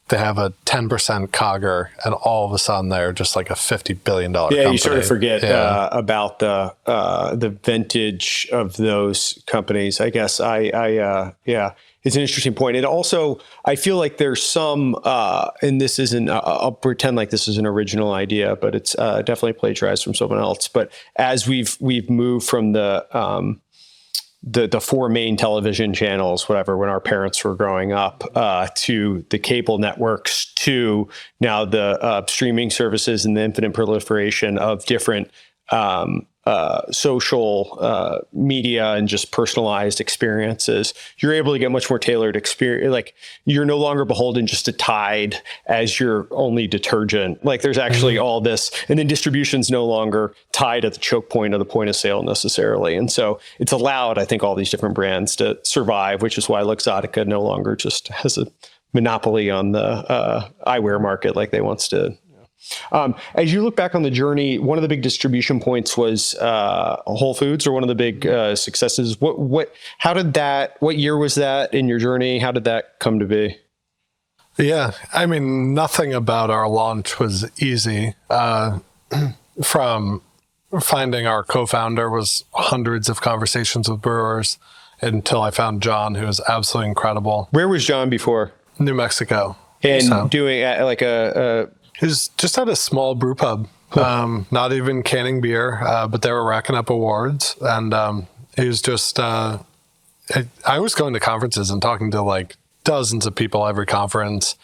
they have a 10% CAGR and all of a sudden they're just like a $50 billion company. You sort of forget about the vintage of those companies. I guess it's an interesting point. And also, I feel like there's some, and this isn't, I'll pretend like this is an original idea, but it's definitely plagiarized from someone else. But as we've moved from the 4 main television channels, whatever, when our parents were growing up, to the cable networks, to now the streaming services and the infinite proliferation of different social media and just personalized experiences, you're able to get much more tailored experience. Like you're no longer beholden just to Tide as your only detergent. Like there's actually all this, and then distribution's no longer tied at the choke point of the point of sale necessarily. And so it's allowed, I think, all these different brands to survive, which is why Luxottica no longer just has a monopoly on the eyewear market like they once did. As you look back on the journey, one of the big distribution points was Whole Foods, or one of the big successes. What year was that in your journey? How did that come to be? Yeah, I mean, nothing about our launch was easy. From finding our co-founder was hundreds of conversations with brewers until I found John, who was absolutely incredible. Where was John before? New Mexico. And doing like he was just at a small brew pub, not even canning beer, but they were racking up awards. And he was just, I was going to conferences and talking to like dozens of people every conference,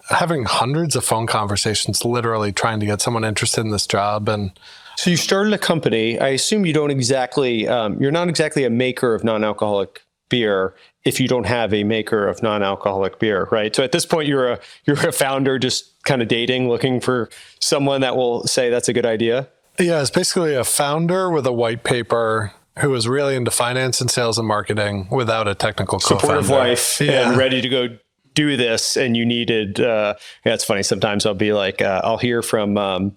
having hundreds of phone conversations, literally trying to get someone interested in this job. And so you started a company. I assume you don't exactly, you're not exactly a maker of non-alcoholic beer if you don't have a maker of non-alcoholic beer, right? So at this point, you're a founder just kind of dating, looking for someone that will say that's a good idea? Yeah, it's basically a founder with a white paper who was really into finance and sales and marketing without a technical supportive co-founder. Wife and ready to go do this. And you needed, it's funny, sometimes I'll be like, I'll hear from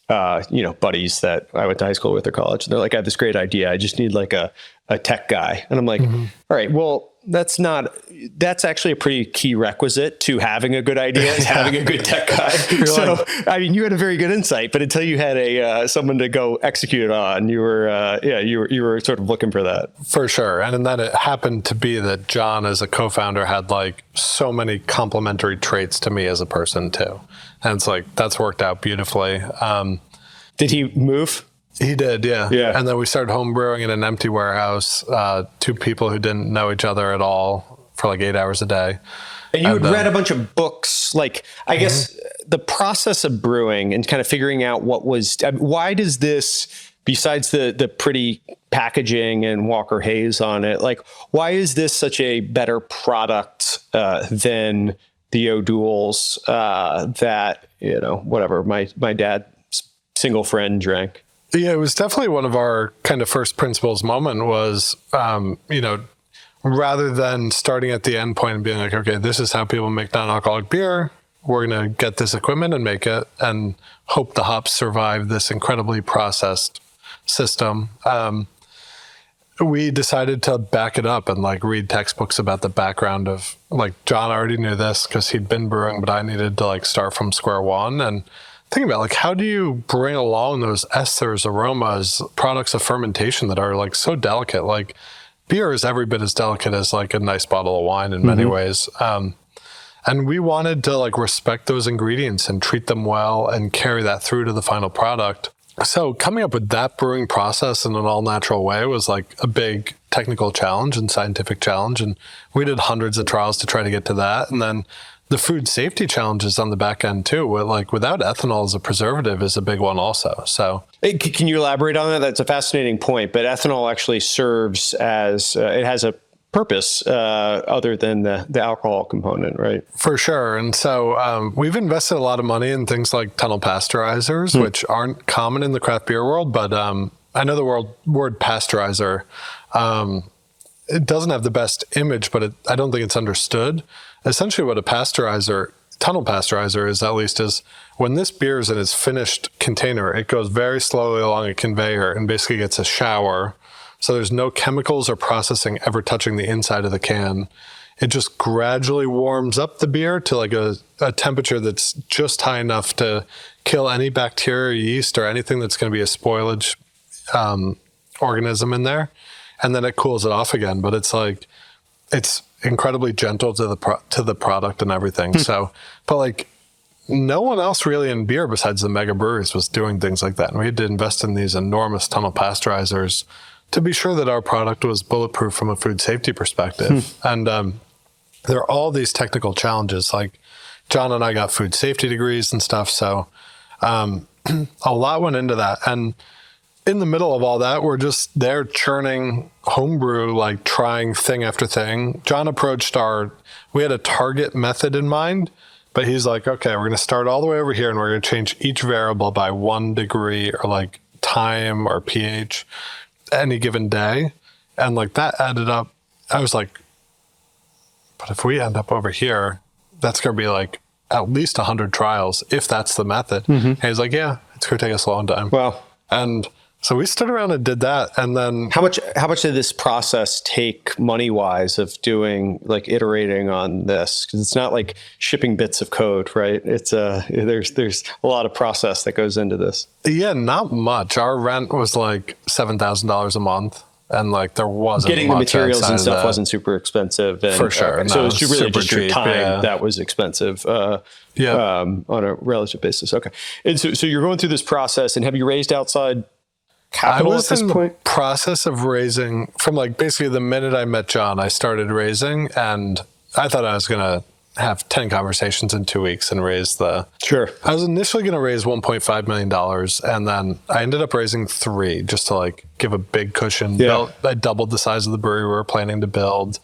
buddies that I went to high school with or college. And they're like, I have this great idea. I just need like a tech guy. And I'm like, all right, well, that's actually a pretty key requisite to having a good idea is having a good tech guy. So, I mean, you had a very good insight, but until you had someone to go execute it on, you were sort of looking for that. For sure. And then it happened to be that John, as a co-founder, had like so many complementary traits to me as a person too. And it's like, that's worked out beautifully. Did he move? He did, yeah. Yeah. And then we started home brewing in an empty warehouse, two people who didn't know each other at all for like 8 hours a day. And you had read a bunch of books, like, I guess the process of brewing and kind of figuring out why does this, besides the pretty packaging and Walker Hayes on it, like, why is this such a better product than the O'Douls that, whatever, my dad's single friend drank? Yeah, it was definitely one of our kind of first principles moment was, rather than starting at the end point and being like, okay, this is how people make non-alcoholic beer. We're going to get this equipment and make it and hope the hops survive this incredibly processed system. We decided to back it up and like read textbooks about the background of like, John already knew this because he'd been brewing, but I needed to like start from square one and think about like, how do you bring along those esters, aromas, products of fermentation that are like so delicate? Like beer is every bit as delicate as like a nice bottle of wine in many ways. And we wanted to like respect those ingredients and treat them well and carry that through to the final product. So coming up with that brewing process in an all natural way was like a big technical challenge and scientific challenge. And we did hundreds of trials to try to get to that. And then the food safety challenges on the back end too, like without ethanol as a preservative is a big one also. So can you elaborate on that? That's a fascinating point, but ethanol actually serves as, it has a purpose other than the alcohol component, right? For sure. And so we've invested a lot of money in things like tunnel pasteurizers, which aren't common in the craft beer world, but I know the word pasteurizer, it doesn't have the best image, but I don't think it's understood. Essentially what a tunnel pasteurizer is, at least, is when this beer is in its finished container, it goes very slowly along a conveyor and basically gets a shower. So there's no chemicals or processing ever touching the inside of the can. It just gradually warms up the beer to like a temperature that's just high enough to kill any bacteria or yeast or anything that's going to be a spoilage organism in there. And then it cools it off again. But it's incredibly gentle to the product and everything. So, but like no one else really in beer besides the mega breweries was doing things like that. And we had to invest in these enormous tunnel pasteurizers to be sure that our product was bulletproof from a food safety perspective. And there are all these technical challenges. Like John and I got food safety degrees and stuff. So a lot went into that. And in the middle of all that, we're just there churning homebrew, like trying thing after thing. John approached we had a target method in mind, but he's like, okay, we're going to start all the way over here and we're going to change each variable by 1 degree or like time or pH any given day. And like that added up. I was like, but if we end up over here, that's going to be like at least 100 trials if that's the method. And he's like, yeah, it's going to take us a long time. Wow. And so we stood around and did that. And then how much did this process take money wise of doing, like iterating on this? Because it's not like shipping bits of code, right? It's there's a lot of process that goes into this. Yeah, not much. Our rent was like $7,000 a month. And like there wasn't getting the much materials and stuff wasn't super expensive. And, for sure. So it was really just your cheap, time that was expensive on a relative basis. Okay. And so you're going through this process, and have you raised outside capital at this point? The process of raising from like basically the minute I met John, I started raising, and I thought I was going to have 10 conversations in 2 weeks and raise I was initially going to raise $1.5 million. And then I ended up raising 3 just to like give a big cushion. Yeah. I doubled the size of the brewery we were planning to build.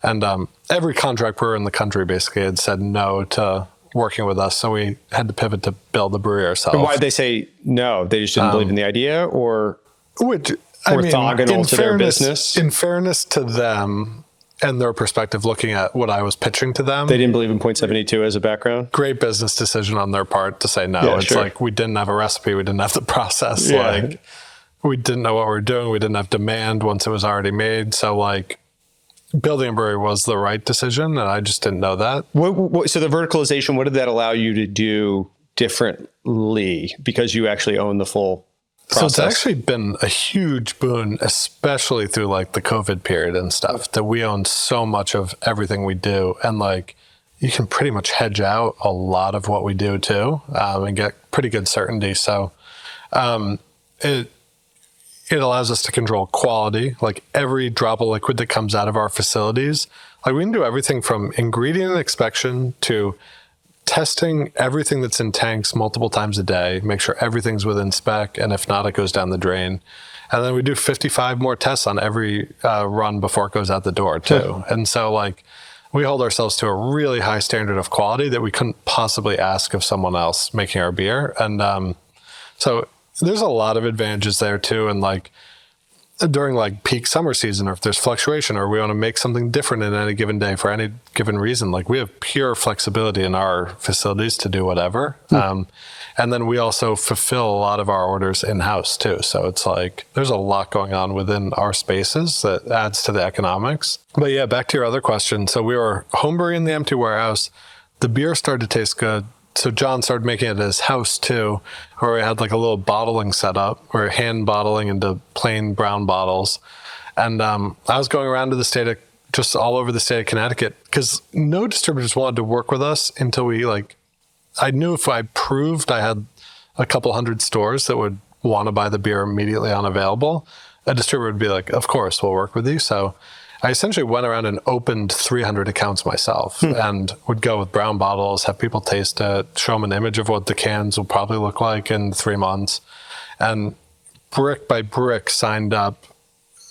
And every contract brewer in the country basically had said no to working with us. So we had to pivot to build the brewery ourselves. And why did they say no? They just didn't believe in the idea, or orthogonal to their business? In fairness to them, and their perspective looking at what I was pitching to them. They didn't believe in 0.72 as a background? Great business decision on their part to say no. Yeah, it's sure. like we didn't have a recipe. We didn't have the process. Yeah. Like we didn't know what we were doing. We didn't have demand once it was already made. So like building a brewery was the right decision, and I just didn't know that. So the verticalization, what did that allow you to do differently because you actually own the full process? So it's actually been a huge boon, especially through like the COVID period and stuff, that we own so much of everything we do. And like, you can pretty much hedge out a lot of what we do too, and get pretty good certainty. So it allows us to control quality, like every drop of liquid that comes out of our facilities. Like we can do everything from ingredient inspection to testing everything that's in tanks multiple times a day, make sure everything's within spec, and if not, it goes down the drain. And then we do 55 more tests on every run before it goes out the door too. And so like we hold ourselves to a really high standard of quality that we couldn't possibly ask of someone else making our beer. And so there's a lot of advantages there too. And like during like peak summer season, or if there's fluctuation, or we want to make something different in any given day for any given reason, like we have pure flexibility in our facilities to do whatever. And then we also fulfill a lot of our orders in-house too. So it's like, there's a lot going on within our spaces that adds to the economics. But yeah, back to your other question. So we were homebrewing in the empty warehouse. The beer started to taste good. So John started making it at his house too, where we had like a little bottling setup. We're hand bottling into plain brown bottles. And I was going around to just all over the state of Connecticut, because no distributors wanted to work with us until I knew if I proved I had a couple hundred stores that would want to buy the beer immediately unavailable, a distributor would be like, of course, we'll work with you. So I essentially went around and opened 300 accounts myself and would go with brown bottles, have people taste it, show them an image of what the cans will probably look like in 3 months. And brick by brick signed up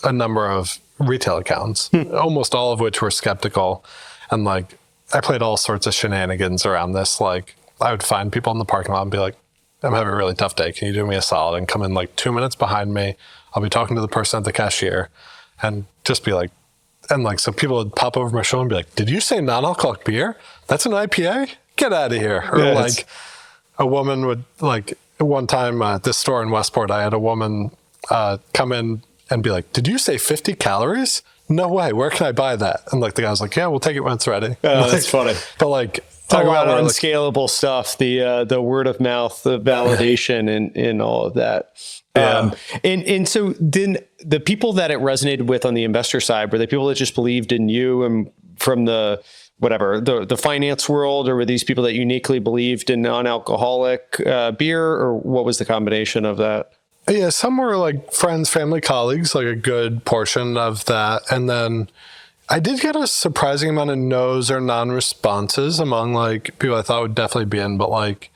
a number of retail accounts, almost all of which were skeptical. And like, I played all sorts of shenanigans around this. Like I would find people in the parking lot and be like, I'm having a really tough day. Can you do me a solid and come in like 2 minutes behind me? I'll be talking to the person at the cashier, and just be like, and like, so people would pop over my shoulder and be like, did you say non-alcoholic beer? That's an IPA? Get out of here. Or like a woman would like, one time at this store in Westport, I had a woman come in and be like, did you say 50 calories? No way. Where can I buy that? And like the guy was like, yeah, we'll take it when it's ready. Oh, that's funny. But like, talk about unscalable stuff, the word of mouth, the validation in all of that. And so then the people that it resonated with on the investor side, were they people that just believed in you and from the finance world, or were these people that uniquely believed in non-alcoholic beer, or what was the combination of that? Yeah, some were like friends, family, colleagues, like a good portion of that. And then I did get a surprising amount of no's or non-responses among like people I thought would definitely be in, but like,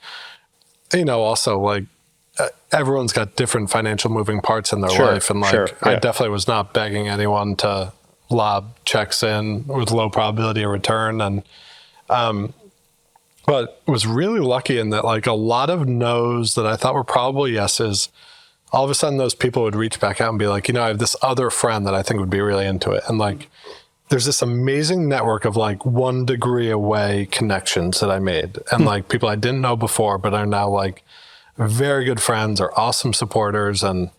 also like everyone's got different financial moving parts in their life. And like, I definitely was not begging anyone to lob checks in with low probability of return. And, but was really lucky in that like a lot of no's that I thought were probably yeses, all of a sudden those people would reach back out and be like, I have this other friend that I think would be really into it. And like, there's this amazing network of like 1 degree away connections that I made. And like people I didn't know before, but are now like very good friends or awesome supporters. And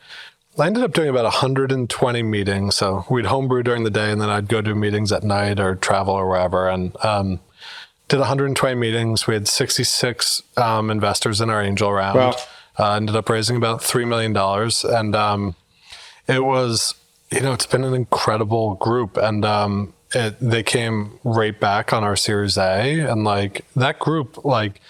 I ended up doing about 120 meetings. So we'd homebrew during the day, and then I'd go do meetings at night or travel or wherever. And did 120 meetings. We had 66 investors in our angel round. Wow. Ended up raising about $3 million. And it was, it's been an incredible group. And they came right back on our Series A. And like that group, like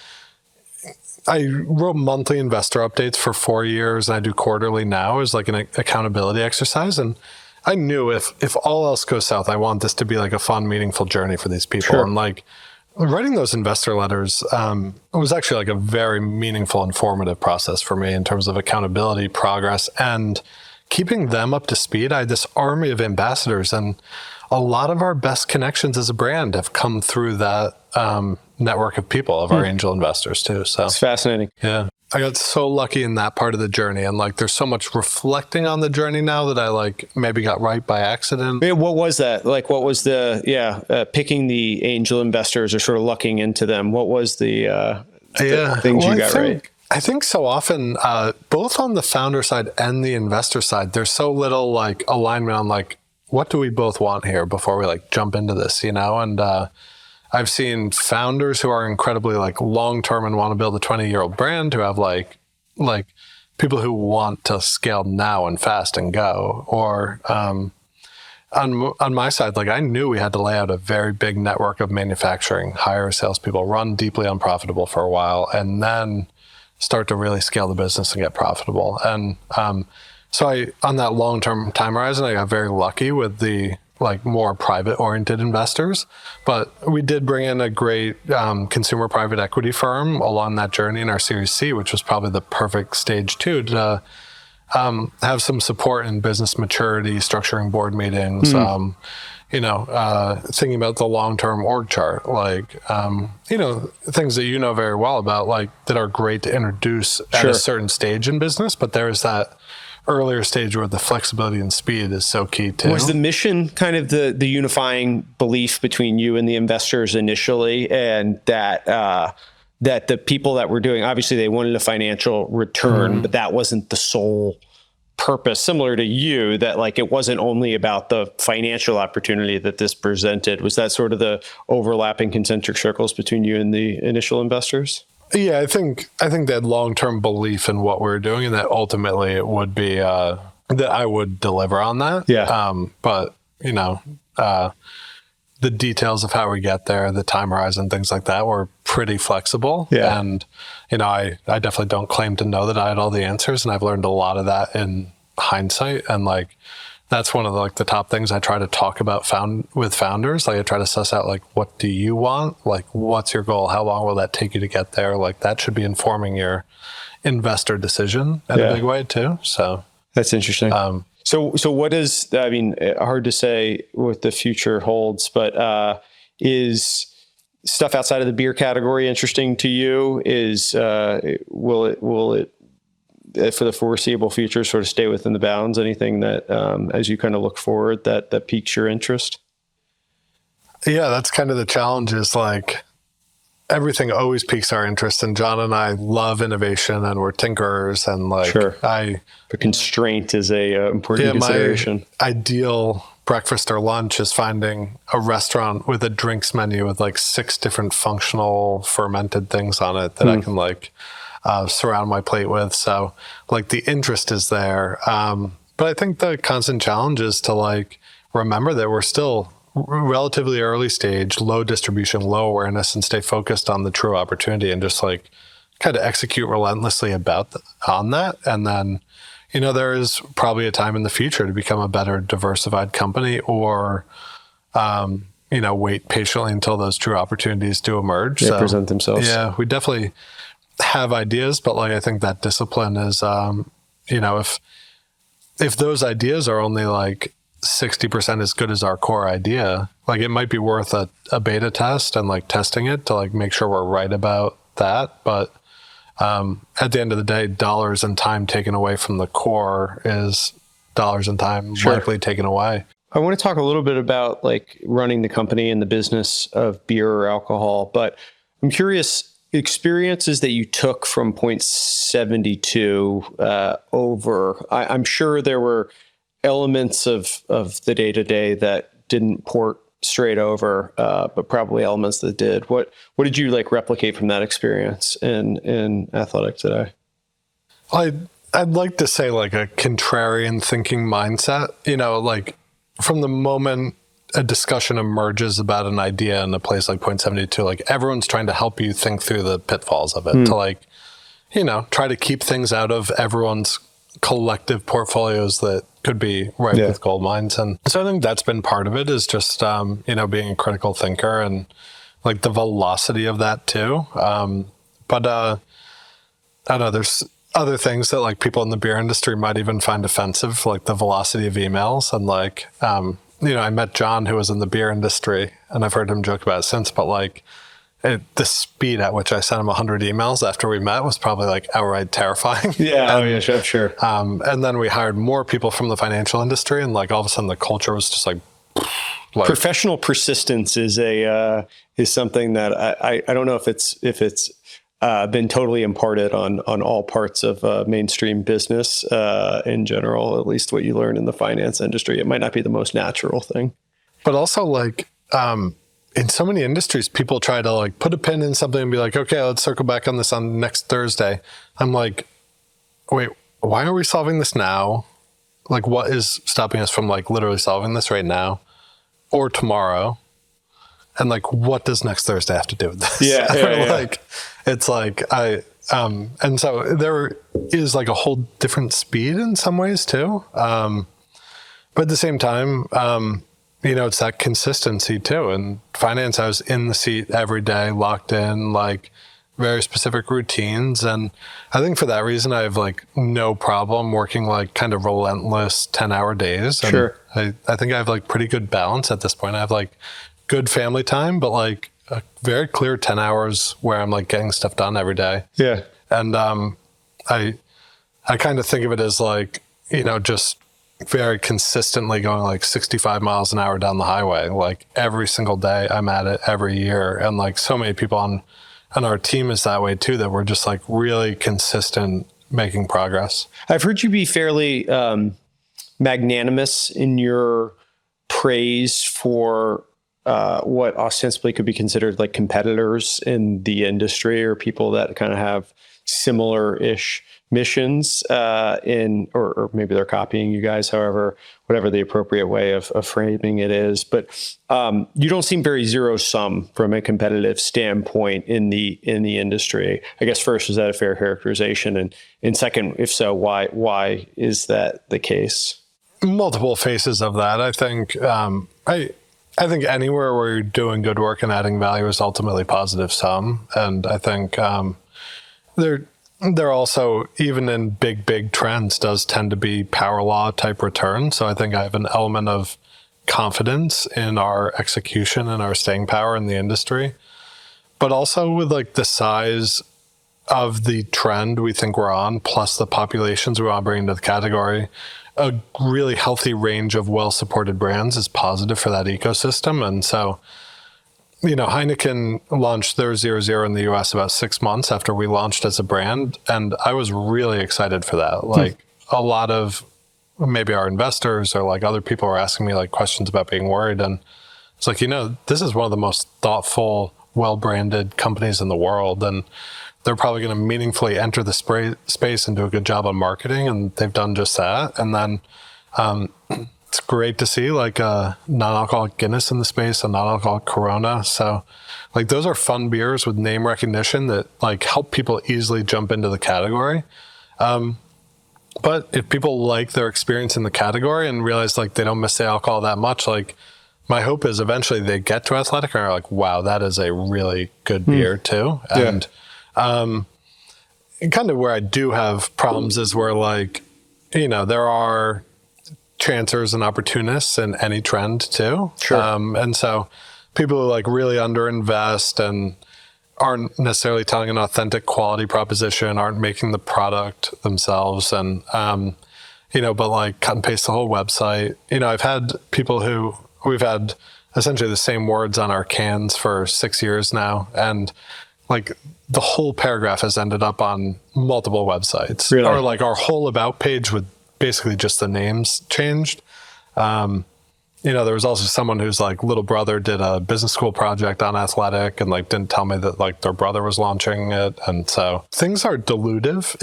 I wrote monthly investor updates for 4 years, and I do quarterly now as like an accountability exercise. And I knew if all else goes south, I want this to be like a fun, meaningful journey for these people. Sure. And like writing those investor letters was actually like a very meaningful, informative process for me in terms of accountability, progress, and keeping them up to speed. I had this army of ambassadors, and a lot of our best connections as a brand have come through that network of people, of our angel investors too. So it's fascinating. Yeah. I got so lucky in that part of the journey. And like, there's so much reflecting on the journey now that I like maybe got right by accident. What was that? Like, what was picking the angel investors or sort of lucking into them? What was the things you got right? I think so often, both on the founder side and the investor side, there's so little like alignment on like, what do we both want here before we like jump into this, you know? And, I've seen founders who are incredibly like long-term and want to build a 20-year-old brand who have like people who want to scale now and fast and go. Or on my side, like I knew we had to lay out a very big network of manufacturing, hire salespeople, run deeply unprofitable for a while, and then start to really scale the business and get profitable. And so on that long-term time horizon, I got very lucky with the like more private oriented investors, but we did bring in a great consumer private equity firm along that journey in our Series C, which was probably the perfect stage too, to have some support in business maturity, structuring board meetings, thinking about the long-term org chart, like, things that you know very well about, like that are great to introduce at a certain stage in business, but there is that earlier stage where the flexibility and speed is so key too. Was the mission kind of the unifying belief between you and the investors initially, and that the people that were doing, obviously they wanted a financial return, but that wasn't the sole purpose, similar to you, that like it wasn't only about the financial opportunity that this presented? Was that sort of the overlapping concentric circles between you and the initial investors? Yeah, I think that long-term belief in what we're doing, and that ultimately it would be that I would deliver on that. Yeah. But the details of how we get there, the time horizon, things like that, were pretty flexible. Yeah. And I definitely don't claim to know that I had all the answers, and I've learned a lot of that in hindsight. And like, that's one of the top things I try to talk about with founders. Like I try to suss out, like, what do you want? Like, what's your goal? How long will that take you to get there? Like that should be informing your investor decision in a big way too. So that's interesting. So what is, I mean, hard to say what the future holds, but is stuff outside of the beer category interesting to you? Will it for the foreseeable future sort of stay within the bounds? Anything that, as you kind of look forward, that piques your interest? Yeah, that's kind of the challenge, is like everything always piques our interest. And John and I love innovation, and we're tinkerers, and like, the constraint is a important consideration. My ideal breakfast or lunch is finding a restaurant with a drinks menu with like 6 different functional fermented things on it that I can like surround my plate with. So like the interest is there. But I think the constant challenge is to like remember that we're still relatively early stage, low distribution, low awareness, and stay focused on the true opportunity and just like kind of execute relentlessly on that. And then, there is probably a time in the future to become a better diversified company, or, wait patiently until those true opportunities do emerge. They present themselves. Yeah, we definitely have ideas, but like, I think that discipline is, if those ideas are only like 60% as good as our core idea, like it might be worth a beta test and like testing it to like make sure we're right about that. But at the end of the day, dollars and time taken away from the core is dollars and time likely taken away. I want to talk a little bit about like running the company and the business of beer or alcohol, but I'm curious, experiences that you took from point 72 over. I'm sure there were elements of the day-to-day that didn't port straight over, but probably elements that did. What did you like replicate from that experience in athletic today? I'd like to say like a contrarian thinking mindset, like from the moment a discussion emerges about an idea in a place like point 72, like everyone's trying to help you think through the pitfalls of it, to like, try to keep things out of everyone's collective portfolios that could be ripe with gold mines. And so I think that's been part of it, is just, being a critical thinker and like the velocity of that too. But I don't know, there's other things that like people in the beer industry might even find offensive, like the velocity of emails. And like, I met John, who was in the beer industry, and I've heard him joke about it since, but like, the speed at which I sent him 100 emails after we met was probably like outright terrifying. Yeah, I'm sure. And then we hired more people from the financial industry, and like all of a sudden the culture was just like professional persistence is something that I don't know if it's been totally imparted on all parts of mainstream business in general. At least what you learn in the finance industry, it might not be the most natural thing. But also, like, in so many industries, people try to like put a pin in something and be like, okay, let's circle back on this on next Thursday. I'm like, wait, why are we solving this now? Like, what is stopping us from like literally solving this right now or tomorrow? And like, what does next Thursday have to do with this? Yeah. Like, it's like and so there is like a whole different speed in some ways too. But at the same time, it's that consistency too. In finance, I was in the seat every day, locked in, like very specific routines. And I think for that reason, I have like no problem working like kind of relentless 10-hour days. And sure. I think I have like pretty good balance at this point. I have like good family time, but like a very clear 10 hours where I'm like getting stuff done every day. Yeah. And I kind of think of it as like, just very consistently going like 65 miles an hour down the highway, like every single day. I'm at it every year. And like so many people on our team is that way too, that we're just like really consistent making progress. I've heard you be fairly magnanimous in your praise for what ostensibly could be considered like competitors in the industry, or people that kind of have similar-ish missions or maybe they're copying you guys, however, whatever the appropriate way of framing it is. But you don't seem very zero-sum from a competitive standpoint in the industry. I guess first, is that a fair characterization? And second, if so, why is that the case? Multiple faces of that. I think I think anywhere where you're doing good work and adding value is ultimately positive sum. And I think there also, even in big trends, does tend to be power law type return. So I think I have an element of confidence in our execution and our staying power in the industry. But also with like the size of the trend we think we're on, plus the populations we want to bring into the category, a really healthy range of well-supported brands is positive for that ecosystem. And so, Heineken launched their 0.0 in the US about 6 months after we launched as a brand. And I was really excited for that. Like a lot of maybe our investors or like other people were asking me like questions about being worried. And it's like, this is one of the most thoughtful, well-branded companies in the world. And they're probably going to meaningfully enter the space and do a good job on marketing. And they've done just that. And then it's great to see like a non-alcoholic Guinness in the space, a non-alcoholic Corona. So like those are fun beers with name recognition that like help people easily jump into the category. But if people like their experience in the category and realize like they don't miss the alcohol that much, like my hope is eventually they get to Athletic and are like, wow, that is a really good beer too. And kind of where I do have problems is where like, there are chancers and opportunists in any trend too. Sure. And so people who like really underinvest and aren't necessarily telling an authentic quality proposition, aren't making the product themselves. And, but like cut and paste the whole website. I've had people we've had essentially the same words on our cans for 6 years now. And like the whole paragraph has ended up on multiple websites. Really? Or like our whole about page with basically just the names changed. There was also someone whose like little brother did a business school project on Athletic and like didn't tell me that like their brother was launching it. And so things are dilutive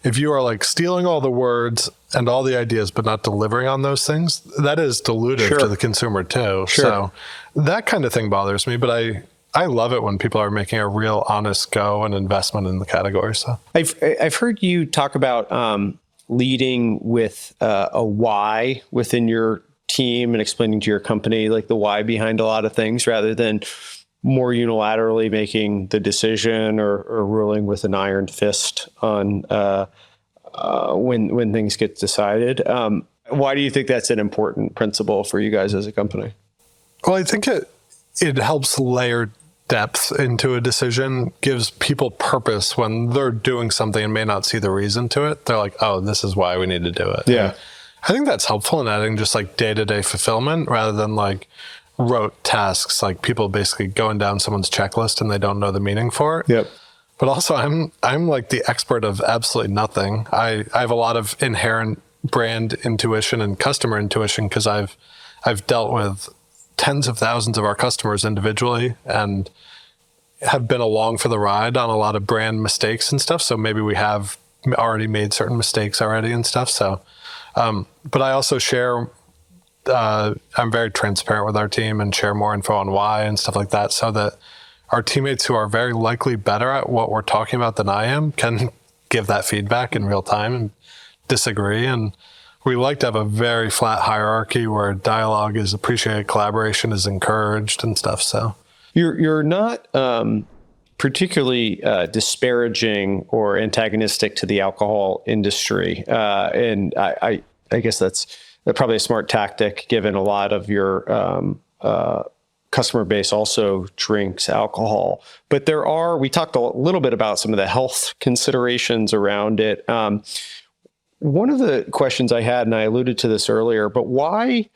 if you are like stealing all the words and all the ideas, but not delivering on those things, that is dilutive to the consumer too. Sure. So that kind of thing bothers me, but I love it when people are making a real honest go and investment in the category. So I've heard you talk about leading with a why within your team and explaining to your company like the why behind a lot of things, rather than more unilaterally making the decision or ruling with an iron fist on when things get decided. Why do you think that's an important principle for you guys as a company? Well, I think it helps layer depth into a decision gives people purpose when they're doing something and may not see the reason to it. They're like, oh, this is why we need to do it. Yeah. And I think that's helpful in adding just like day-to-day fulfillment rather than like rote tasks, like people basically going down someone's checklist and they don't know the meaning for it. Yep. But also I'm like the expert of absolutely nothing. I have a lot of inherent brand intuition and customer intuition because I've dealt with tens of thousands of our customers individually and have been along for the ride on a lot of brand mistakes and stuff. So maybe we have already made certain mistakes already and stuff. So, but I also share, I'm very transparent with our team and share more info on why and stuff like that so that our teammates who are very likely better at what we're talking about than I am can give that feedback in real time and disagree. And we like to have a very flat hierarchy where dialogue is appreciated, collaboration is encouraged and stuff. So you're not particularly disparaging or antagonistic to the alcohol industry. And I guess that's probably a smart tactic given a lot of your customer base also drinks alcohol. But we talked a little bit about some of the health considerations around it. One of the questions I had, and I alluded to this earlier, but why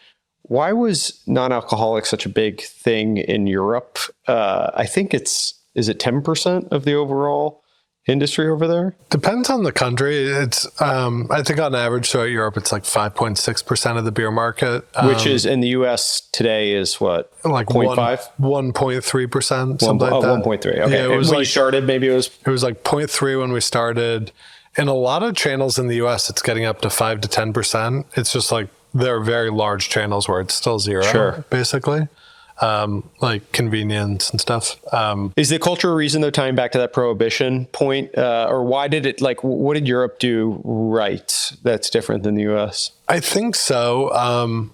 was non-alcoholic such a big thing in Europe? I think is it 10% of the overall industry over there? Depends on the country. It's I think on average throughout Europe, it's like 5.6% of the beer market, which is in the U.S. today is what, like 0.5, 1.3%, something like that. 1.3. Okay, yeah, it was when like, you started, maybe it was like 0.3 when we started. In a lot of channels in the U.S., it's getting up to 5 to 10%. It's just like there are very large channels where it's still zero, basically. Like convenience and stuff. Is the culture a reason, though, tying back to that prohibition point? Or why did it, like, what did Europe do right that's different than the U.S.? I think so.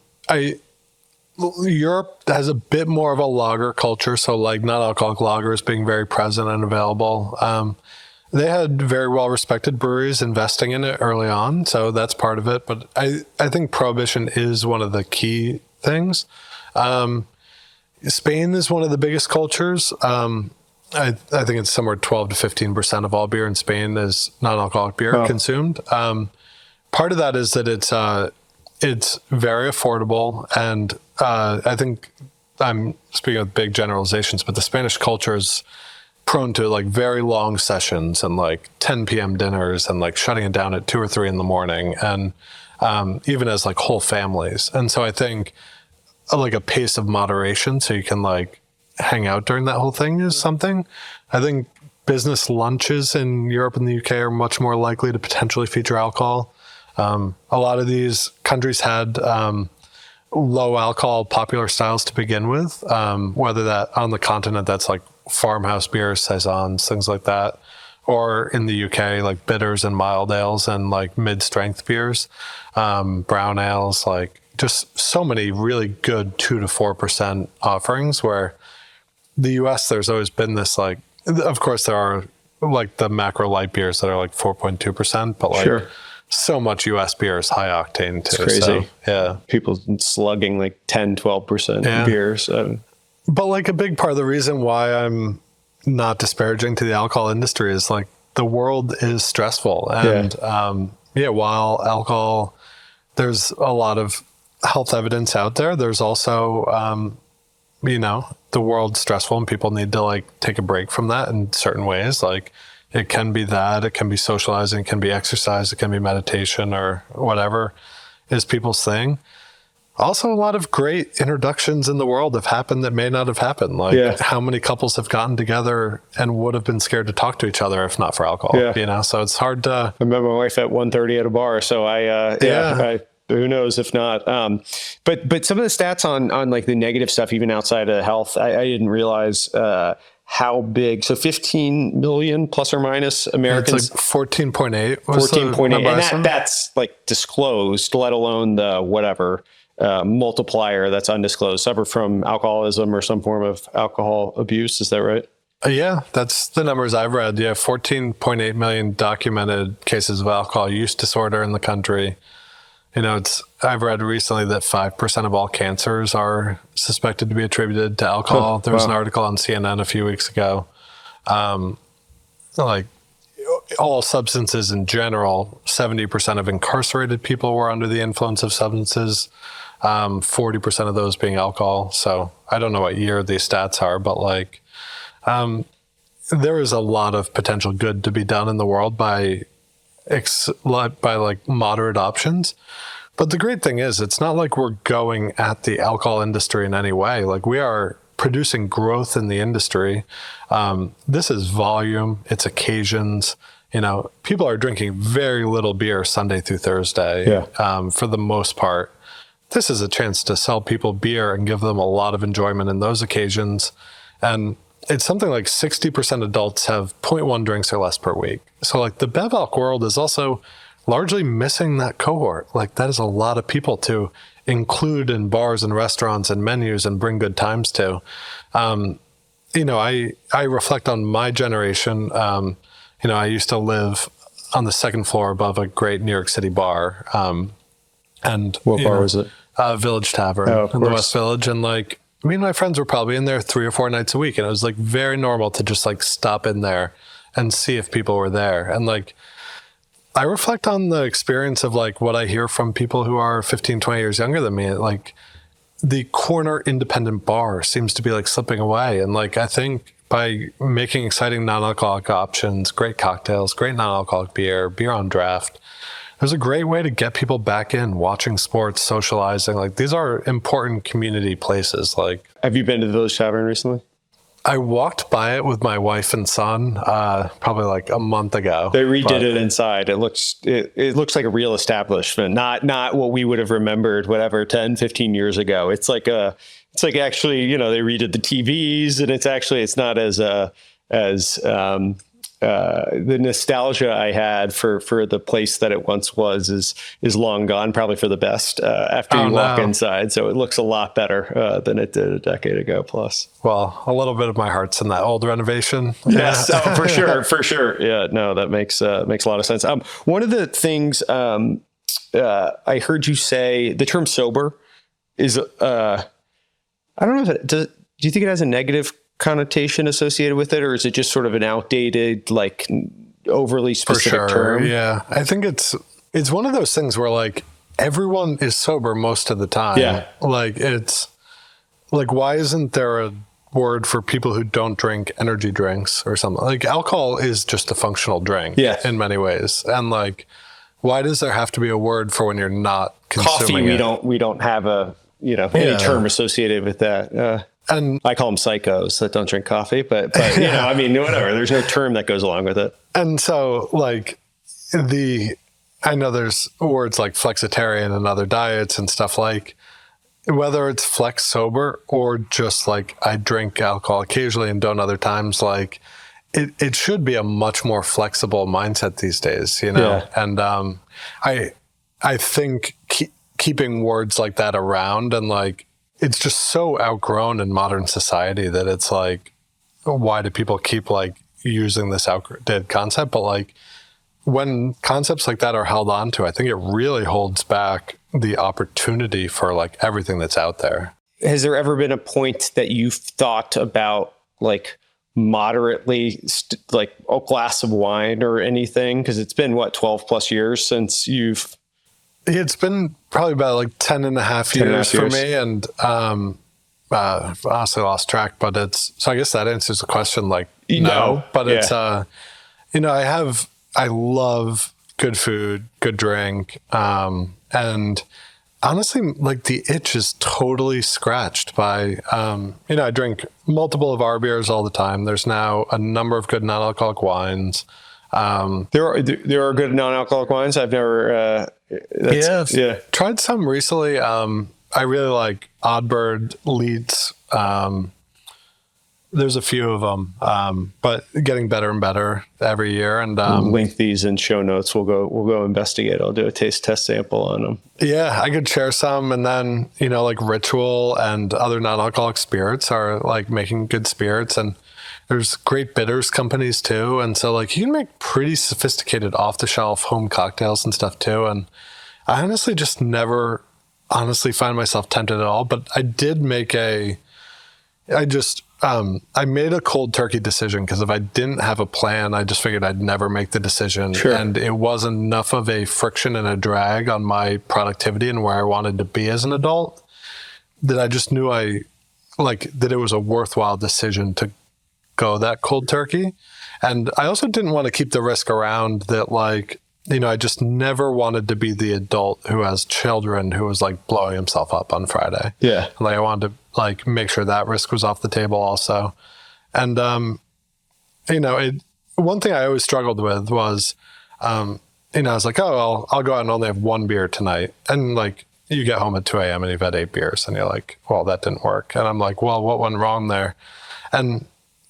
Europe has a bit more of a lager culture. So like non-alcoholic lagers being very present and available. They had very well-respected breweries investing in it early on. So that's part of it. But I think prohibition is one of the key things. Spain is one of the biggest cultures. I think it's somewhere 12 to 15% of all beer in Spain is non-alcoholic beer consumed. Part of that is that it's very affordable, and I think I'm speaking with big generalizations, but the Spanish culture is prone to like very long sessions and like 10 p.m. dinners and like shutting it down at 2 or 3 in the morning, and even as like whole families. And so I think like a pace of moderation so you can like hang out during that whole thing is something. I think business lunches in Europe and the UK are much more likely to potentially feature alcohol. A lot of these countries had low alcohol popular styles to begin with, whether that on the continent that's like farmhouse beers, saisons, things like that, or in the UK like bitters and mild ales and like mid-strength beers, brown ales, like just so many really good 2 to 4% offerings, where the US, there's always been this like, of course there are like the macro light beers that are like 4.2%, but like so much US beer is high octane too. It's crazy. So, yeah. People slugging like 10, 12% beers. But like a big part of the reason why I'm not disparaging to the alcohol industry is like the world is stressful. And while alcohol, there's a lot of health evidence out there, there's also, the world's stressful and people need to like take a break from that in certain ways. Like it can be that, it can be socializing, it can be exercise, it can be meditation or whatever is people's thing. Also, a lot of great introductions in the world have happened that may not have happened. Like how many couples have gotten together and would have been scared to talk to each other if not for alcohol, So it's hard to... I met my wife at 1:30 at a bar. So who knows if not. But some of the stats on like the negative stuff, even outside of health, I didn't realize how big. So 15 million plus or minus Americans. It's like 14.8. 14.8. And that's like disclosed, let alone the whatever multiplier that's undisclosed, suffer from alcoholism or some form of alcohol abuse. Is that right? Yeah, that's the numbers I've read. Yeah, 14.8 million documented cases of alcohol use disorder in the country. I've read recently that 5% of all cancers are suspected to be attributed to alcohol. There was an article on CNN a few weeks ago. Like all substances in general, 70% of incarcerated people were under the influence of substances, 40% of those being alcohol. So I don't know what year these stats are, but like there is a lot of potential good to be done in the world by like moderate options. But the great thing is, it's not like we're going at the alcohol industry in any way. Like we are producing growth in the industry. This is volume, it's occasions. People are drinking very little beer Sunday through Thursday for the most part. This is a chance to sell people beer and give them a lot of enjoyment in those occasions. And it's something like 60% adults have 0.1 drinks or less per week. So like the Bev Alc world is also largely missing that cohort. Like that is a lot of people to include in bars and restaurants and menus and bring good times to. I reflect on my generation. I used to live on the second floor above a great New York City bar. And what bar was it? Village Tavern in the West Village. And like, me and my friends were probably in there 3 or 4 nights a week. And it was like very normal to just like stop in there and see if people were there. And like, I reflect on the experience of like what I hear from people who are 15, 20 years younger than me. Like the corner independent bar seems to be like slipping away. And like, I think by making exciting non-alcoholic options, great cocktails, great non-alcoholic beer on draft, there's a great way to get people back in watching sports, socializing. Like these are important community places. Like, have you been to the Village Tavern recently? I walked by it with my wife and son probably like a month ago. They redid it inside. It looks like a real establishment, not what we would have remembered, 10, 15 years ago. It's like actually, they redid the TVs, and it's not as the nostalgia I had for the place that it once was is long gone, probably for the best after you walk inside. So it looks a lot better than it did a decade ago plus. Well, a little bit of my heart's in that old renovation. Yes, for sure. Yeah, no, that makes a lot of sense. One of the things I heard you say, the term sober is, I don't know if do you think it has a negative connotation associated with it, or is it just sort of an outdated, like overly specific term? Yeah, I think it's one of those things where like everyone is sober most of the time. Yeah, like it's like, why isn't there a word for people who don't drink energy drinks or something? Like alcohol is just a functional drink in many ways, and like, why does there have to be a word for when you're not consuming coffee? We don't have a any term associated with that. And I call them psychos that don't drink coffee, but whatever. There's no term that goes along with it. And so like I know there's words like flexitarian and other diets and stuff, like whether it's flex sober or just like I drink alcohol occasionally and don't other times, like it should be a much more flexible mindset these days, Yeah. And I think keeping words like that around, and like, it's just so outgrown in modern society that it's like, why do people keep like using this outdated concept? But like when concepts like that are held on to, I think it really holds back the opportunity for like everything that's out there. Has there ever been a point that you've thought about like moderately like a glass of wine or anything? Because it's been 12 plus years since you've... It's been probably about like 10 and a half years for me. And I've honestly lost track, but so I guess that answers the question. Like, no, but it's, I love good food, good drink. And honestly, like the itch is totally scratched by, I drink multiple of our beers all the time. There's now a number of good non-alcoholic wines. There are good non-alcoholic wines. I've never, tried some recently. I really like Oddbird, Leeds. There's a few of them, but getting better and better every year. And link these in show notes. We'll go investigate. I'll do a taste test sample on them. Yeah, I could share some. And then, like Ritual and other non-alcoholic spirits are like making good spirits, and there's great bitters companies too. And so like you can make pretty sophisticated off the shelf home cocktails and stuff too. And I honestly just never honestly find myself tempted at all. But I did make I made a cold turkey decision because if I didn't have a plan, I just figured I'd never make the decision. Sure. And it wasn't enough of a friction and a drag on my productivity and where I wanted to be as an adult that I just knew that it was a worthwhile decision to go that cold turkey. And I also didn't want to keep the risk around that, like, you know, I just never wanted to be the adult who has children who was like blowing himself up on Friday. Yeah. And, like, I wanted to like make sure that risk was off the table also. And, you know, one thing I always struggled with was, you know, I was like, oh, I'll go out and only have one beer tonight. And like, you get home at 2 a.m. and you've had 8 beers and you're like, well, that didn't work. And I'm like, well, what went wrong there? And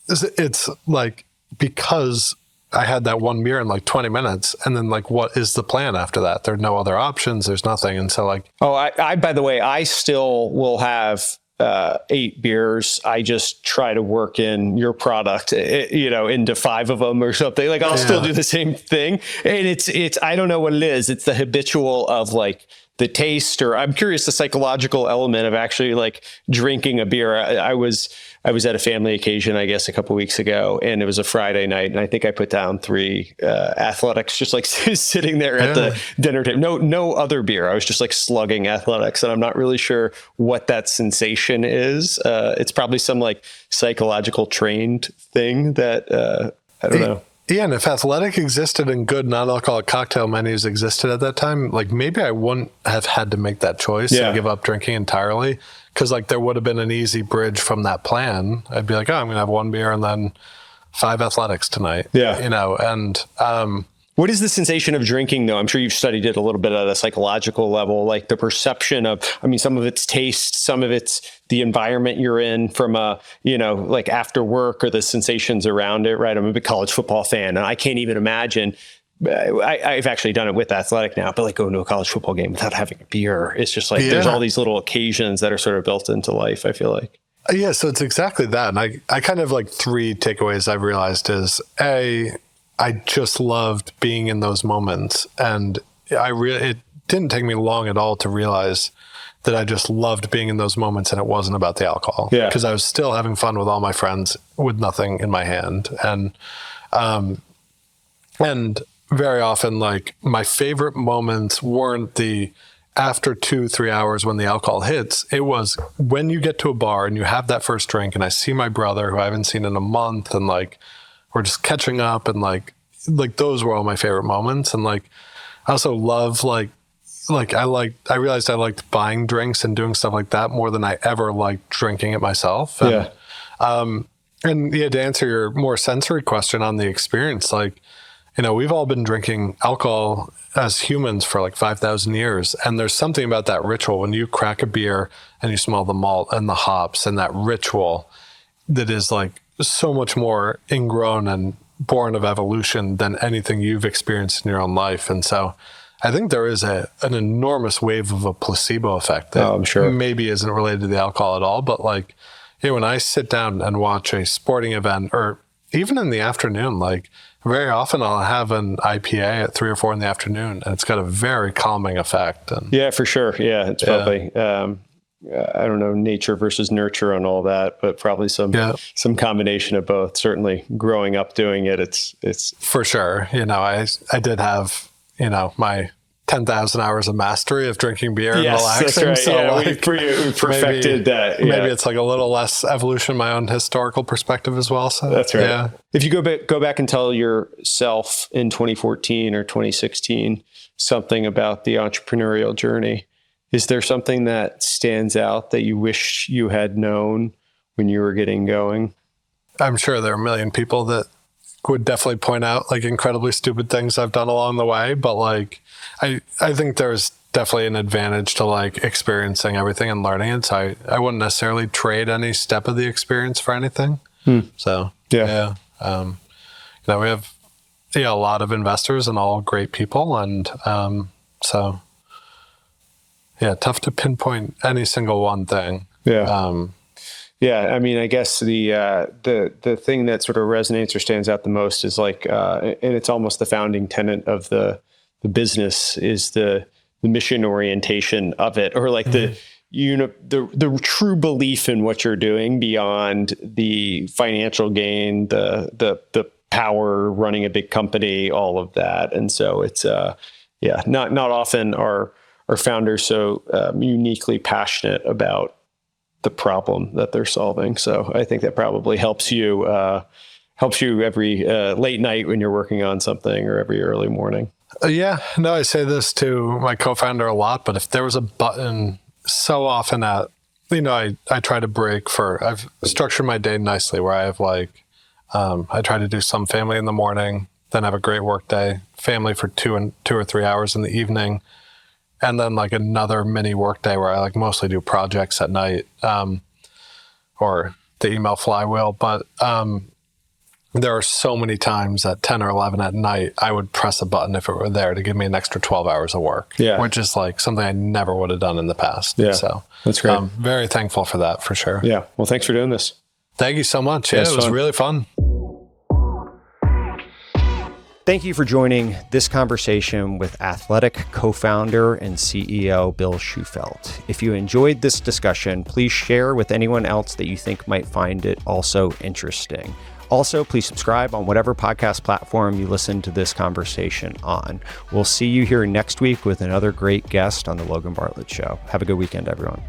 it's like, because I had that one beer in like 20 minutes. And then like, what is the plan after that? There are no other options. There's nothing. And so like, I by the way, I still will have 8 beers. I just try to work in your product, you know, into 5 of them or something. Like I'll still do the same thing. And it's, I don't know what it is. It's the habitual of like the taste, or I'm curious, the psychological element of actually like drinking a beer. I was at a family occasion, I guess, a couple of weeks ago, and it was a Friday night, and I think I put down 3 athletics, just like sitting there at the dinner table. No other beer. I was just like slugging athletics, and I'm not really sure what that sensation is. It's probably some like psychological trained thing that I don't know. Yeah, and if athletic existed and good non-alcoholic cocktail menus existed at that time, like maybe I wouldn't have had to make that choice and give up drinking entirely, because like there would have been an easy bridge from that plan. I'd be like, oh, I'm going to have 1 beer and then 5 athletics tonight. Yeah, you know, and what is the sensation of drinking, though? I'm sure you've studied it a little bit at a psychological level, like the perception of, I mean, some of it's taste, some of it's the environment you're in from a, you know, like after work, or the sensations around it, right? I'm a big college football fan, and I can't even imagine, I've actually done it with athletic now, but like going to a college football game without having a beer, it's just like, there's all these little occasions that are sort of built into life, I feel like. Yeah, so it's exactly that. And I kind of like 3 takeaways I've realized is, I just loved being in those moments. And it didn't take me long at all to realize that I just loved being in those moments, and it wasn't about the alcohol. Yeah. Because I was still having fun with all my friends with nothing in my hand. And very often, like, my favorite moments weren't the after 2-3 hours when the alcohol hits. It was when you get to a bar and you have that first drink, and I see my brother who I haven't seen in a month, and like, we're just catching up, and like those were all my favorite moments. And like, I also love I realized I liked buying drinks and doing stuff like that more than I ever liked drinking it myself. And, to answer your more sensory question on the experience, like, you know, we've all been drinking alcohol as humans for like 5,000 years. And there's something about that ritual when you crack a beer and you smell the malt and the hops and that ritual that is like so much more ingrown and born of evolution than anything you've experienced in your own life. And so I think there is an enormous wave of a placebo effect that I'm sure maybe isn't related to the alcohol at all. But like, you know, when I sit down and watch a sporting event, or even in the afternoon, like very often I'll have an IPA at 3 or 4 in the afternoon, and it's got a very calming effect. And yeah, for sure. Yeah, it's probably, I don't know, nature versus nurture and all that, but probably some combination of both. Certainly growing up doing it, it's for sure. You know, I did have, you know, my 10,000 hours of mastery of drinking beer and relaxing. That's right. So we perfected that. Maybe it's like a little less evolution, my own historical perspective as well. So that's right. Yeah. If you go back and tell yourself in 2014 or 2016 something about the entrepreneurial journey, is there something that stands out that you wish you had known when you were getting going? I'm sure there are a million people that would definitely point out like incredibly stupid things I've done along the way. But like, I think there's definitely an advantage to like experiencing everything and learning it. So I wouldn't necessarily trade any step of the experience for anything. So you know, we have a lot of investors and all great people. And so yeah, tough to pinpoint any single one thing. Yeah, I mean, I guess the thing that sort of resonates or stands out the most is like, and it's almost the founding tenet of the business, is the mission orientation of it, or like the true belief in what you're doing beyond the financial gain, the power running a big company, all of that. And so it's not often are founders so uniquely passionate about the problem that they're solving. So I think that probably helps you every late night when you're working on something, or every early morning. I say this to my co-founder a lot, but if there was a button so often that, I try to break I've structured my day nicely where I have I try to do some family in the morning, then have a great work day, family for 2 or 3 hours in the evening, and then another mini work day where I mostly do projects at night, or the email flywheel. But there are so many times at 10 or 11 at night, I would press a button if it were there to give me an extra 12 hours of work, which is something I never would have done in the past. Yeah, so that's great. I'm very thankful for that, for sure. Yeah. Well, thanks for doing this. Thank you so much. Yeah, it was really fun. Thank you for joining this conversation with Athletic co-founder and CEO Bill Shufelt. If you enjoyed this discussion, please share with anyone else that you think might find it also interesting. Also, please subscribe on whatever podcast platform you listen to this conversation on. We'll see you here next week with another great guest on The Logan Bartlett Show. Have a good weekend, everyone.